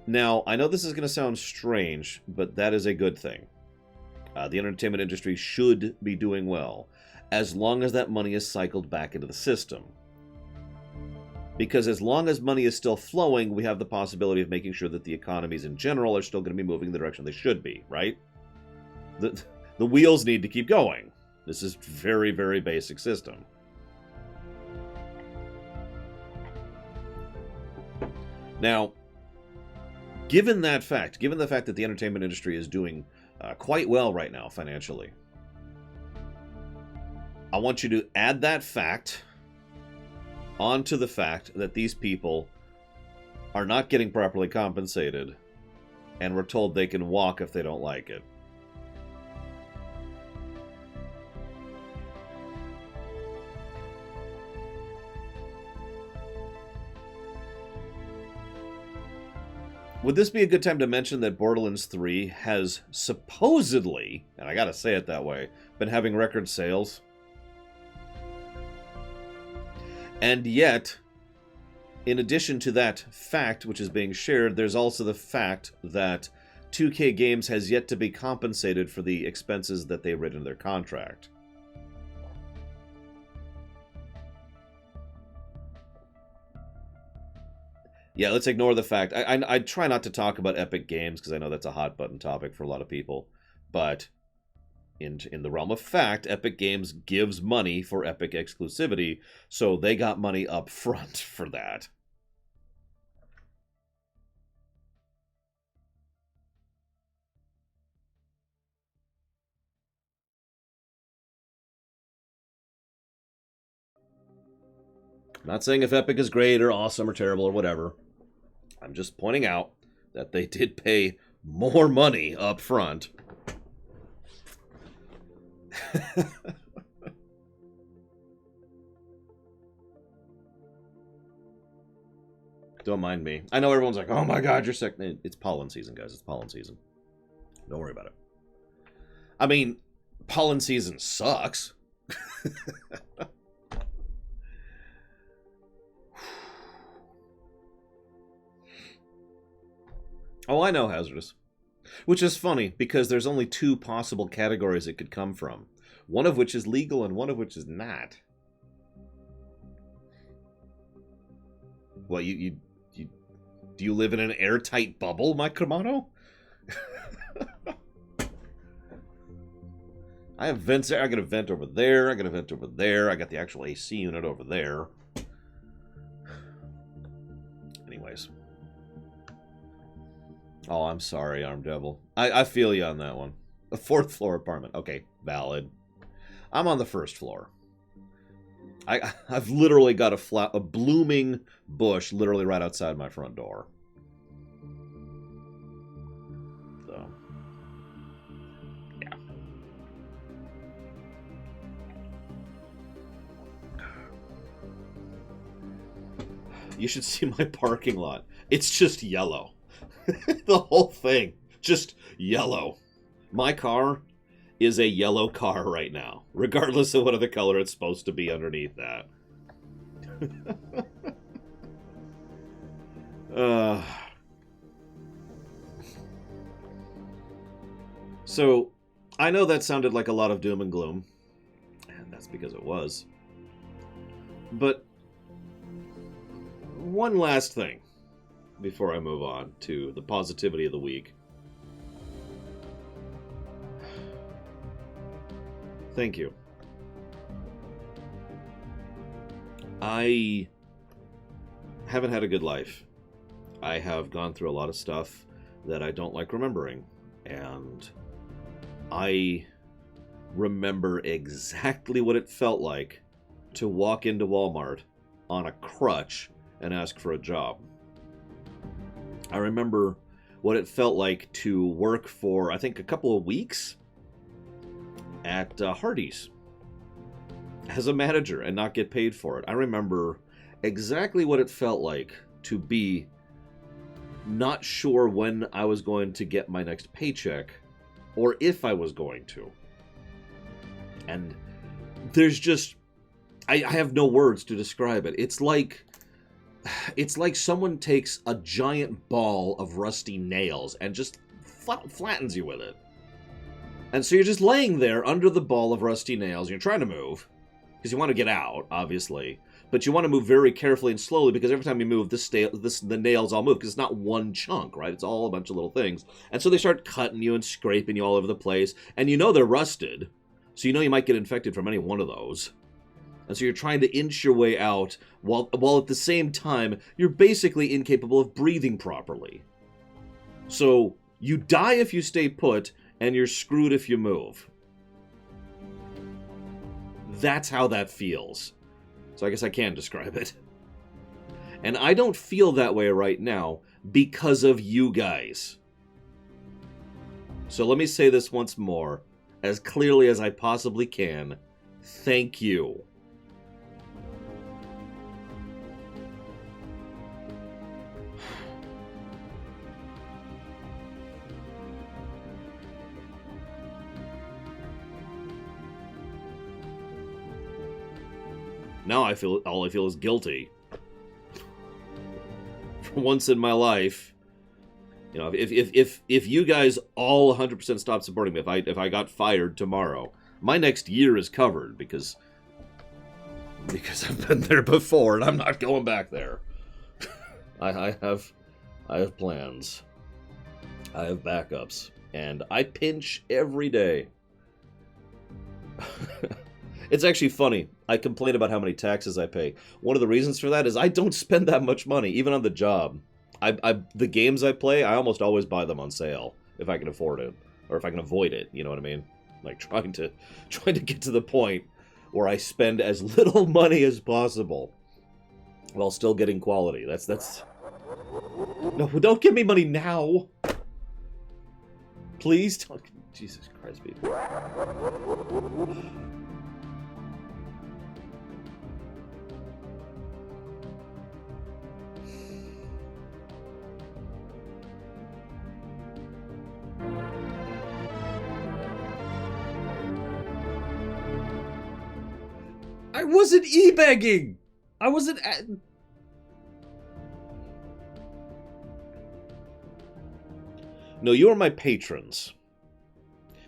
Now, I know this is going to sound strange, but that is a good thing. The entertainment industry should be doing well, as long as that money is cycled back into the system. Because as long as money is still flowing, we have the possibility of making sure that the economies in general are still going to be moving in the direction they should be, right? The wheels need to keep going. This is very, very basic system. Now, given the fact that the entertainment industry is doing quite well right now financially, I want you to add that fact onto the fact that these people are not getting properly compensated, and we're told they can walk if they don't like it. Would this be a good time to mention that Borderlands 3 has supposedly, and I gotta say it that way, been having record sales? And yet, in addition to that fact which is being shared, there's also the fact that 2K Games has yet to be compensated for the expenses that they've written in their contract. Yeah, let's ignore the fact. I try not to talk about Epic Games because I know that's a hot button topic for a lot of people. But in the realm of fact, Epic Games gives money for Epic exclusivity, so they got money up front for that. I'm not saying if Epic is great or awesome or terrible or whatever. I'm just pointing out that they did pay more money up front. Don't mind me. I know everyone's like, oh my god, you're sick. It's pollen season, guys. It's pollen season. Don't worry about it. I mean, pollen season sucks. Oh, I know hazardous. Which is funny, because there's only two possible categories it could come from. One of which is legal and one of which is not. Well, do you live in an airtight bubble, my Kamano? I have vents there. I got a vent over there. I got a vent over there. I got the actual AC unit over there. Anyways. Oh, I'm sorry, Armed Devil. I feel you on that one. A 4th floor apartment. Okay, valid. I'm on the 1st floor. I've literally got a blooming bush literally right outside my front door. So, yeah. You should see my parking lot. It's just yellow. The whole thing. Just yellow. My car is a yellow car right now, regardless of what other color it's supposed to be underneath that. So, I know that sounded like a lot of doom and gloom, and that's because it was. But one last thing before I move on to the positivity of the week. Thank you. I haven't had a good life. I have gone through a lot of stuff that I don't like remembering, and I remember exactly what it felt like to walk into Walmart on a crutch and ask for a job. I remember what it felt like to work for, I think, a couple of weeks at Hardee's as a manager and not get paid for it. I remember exactly what it felt like to be not sure when I was going to get my next paycheck or if I was going to. And there's just, I have no words to describe it. It's like someone takes a giant ball of rusty nails and just flattens you with it. And so you're just laying there under the ball of rusty nails. You're trying to move because you want to get out, obviously. But you want to move very carefully and slowly because every time you move, the nails all move because it's not one chunk, right? It's all a bunch of little things. And so they start cutting you and scraping you all over the place. And you know they're rusted. So you know you might get infected from any one of those. And so you're trying to inch your way out while at the same time, you're basically incapable of breathing properly. So you die if you stay put, and you're screwed if you move. That's how that feels. So I guess I can describe it. And I don't feel that way right now because of you guys. So let me say this once more, as clearly as I possibly can. Thank you. Now all I feel is guilty. For once in my life, you know, if you guys all 100% stop supporting me, if I got fired tomorrow, my next year is covered because I've been there before and I'm not going back there. I have plans. I have backups, and I pinch every day. It's actually funny. I complain about how many taxes I pay. One of the reasons for that is I don't spend that much money, even on the job. The games I play, I almost always buy them on sale, if I can afford it. Or if I can avoid it, you know what I mean? Like, trying to get to the point where I spend as little money as possible while still getting quality. That's... No, don't give me money now! Please don't... Jesus Christ, people. I wasn't e-begging! I wasn't... No, you are my patrons.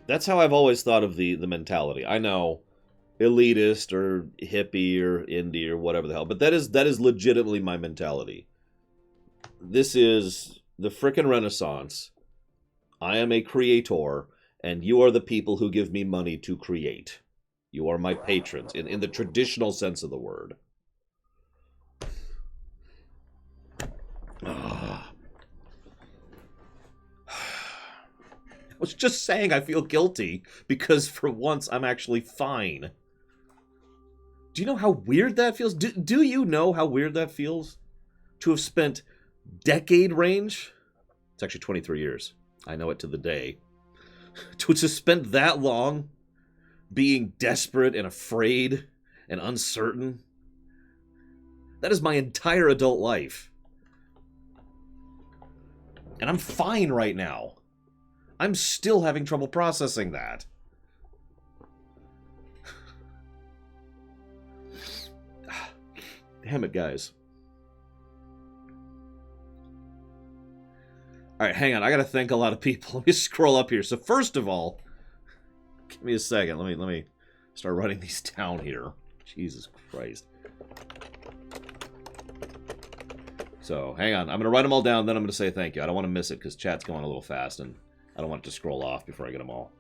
That's how I've always thought of the mentality. I know, elitist or hippie or indie or whatever the hell, but that is legitimately my mentality. This is the frickin' Renaissance. I am a creator, and you are the people who give me money to create. You are my patrons, in the traditional sense of the word. I was just saying I feel guilty because for once I'm actually fine. Do you know how weird that feels? Do you know how weird that feels? To have spent decade range? It's actually 23 years. I know it to the day. To have spent that long being desperate and afraid and uncertain. That is my entire adult life. And I'm fine right now. I'm still having trouble processing that. Damn it, guys. Alright, hang on. I gotta thank a lot of people. Let me scroll up here. So first of all, give me a second. Let me start writing these down here. Jesus Christ. So, hang on. I'm going to write them all down, then I'm going to say thank you. I don't want to miss it because chat's going a little fast, and I don't want it to scroll off before I get them all.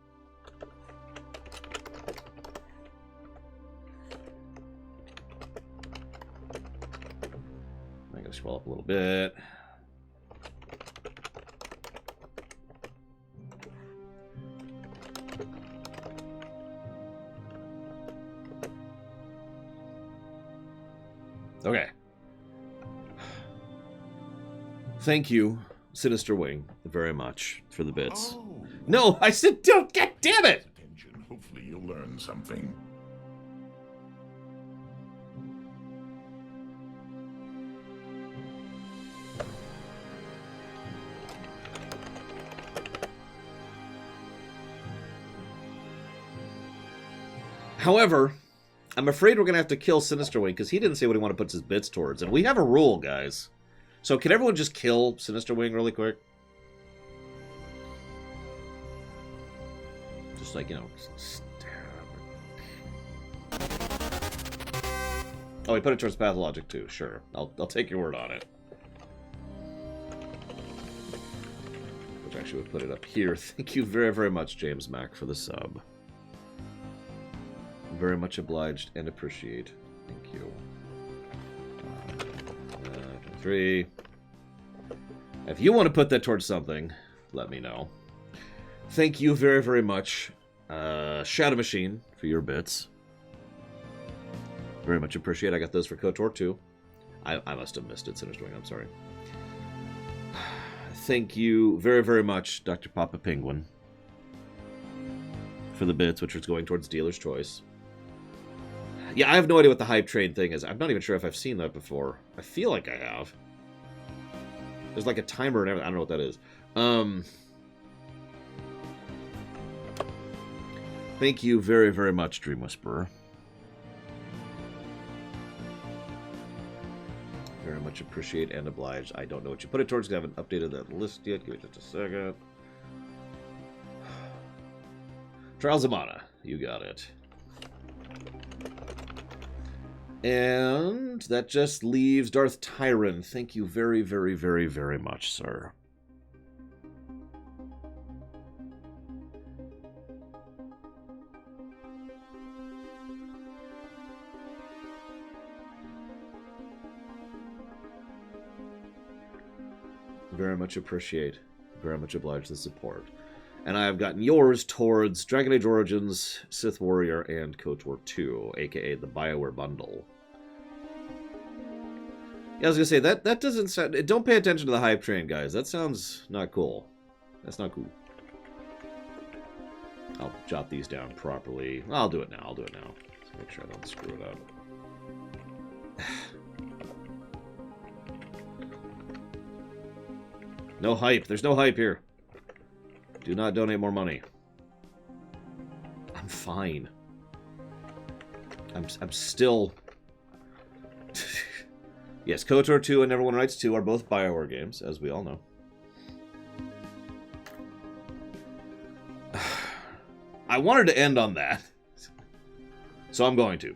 I'm going to scroll up a little bit. Okay. Thank you, Sinister Wing, very much for the bits. Oh. No, I said don't. God damn it! Attention. Hopefully you'll learn something. However, I'm afraid we're going to have to kill Sinister Wing because he didn't say what he wanted to put his bits towards. And we have a rule, guys. So can everyone just kill Sinister Wing really quick? Just like, you know, stab. Oh, he put it towards Pathologic too. Sure. I'll take your word on it. Which actually would put it up here. Thank you very, very much, James Mack, for the sub. Very much obliged and appreciate. Thank you. 3. If you want to put that towards something, let me know. Thank you very, very much, Shadow Machine, for your bits. Very much appreciate. I got those for KOTOR too. I must have missed it, Sinister Wing. I'm sorry. Thank you very, very much, Dr. Papa Penguin, for the bits, which was going towards Dealer's Choice. Yeah, I have no idea what the hype train thing is. I'm not even sure if I've seen that before. I feel like I have. There's like a timer and everything. I don't know what that is. Thank you very, very much, Dream Whisperer. Very much appreciate and obliged. I don't know what you put it towards. I haven't updated that list yet. Give me just a second. Trials of Mana. You got it. And that just leaves Darth Tyron. Thank you very, very, very, very much, sir. Very much appreciate. Very much oblige the support. And I have gotten yours towards Dragon Age Origins, Sith Warrior, and KOTOR 2, aka the BioWare bundle. Yeah, I was gonna say, that doesn't sound... Don't pay attention to the hype train, guys. That sounds not cool. That's not cool. I'll jot these down properly. I'll do it now. Let's make sure I don't screw it up. No hype. There's no hype here. Do not donate more money. I'm fine. I'm still... Yes, KOTOR 2 and Neverwinter Nights 2 are both BioWare games, as we all know. I wanted to end on that, so I'm going to.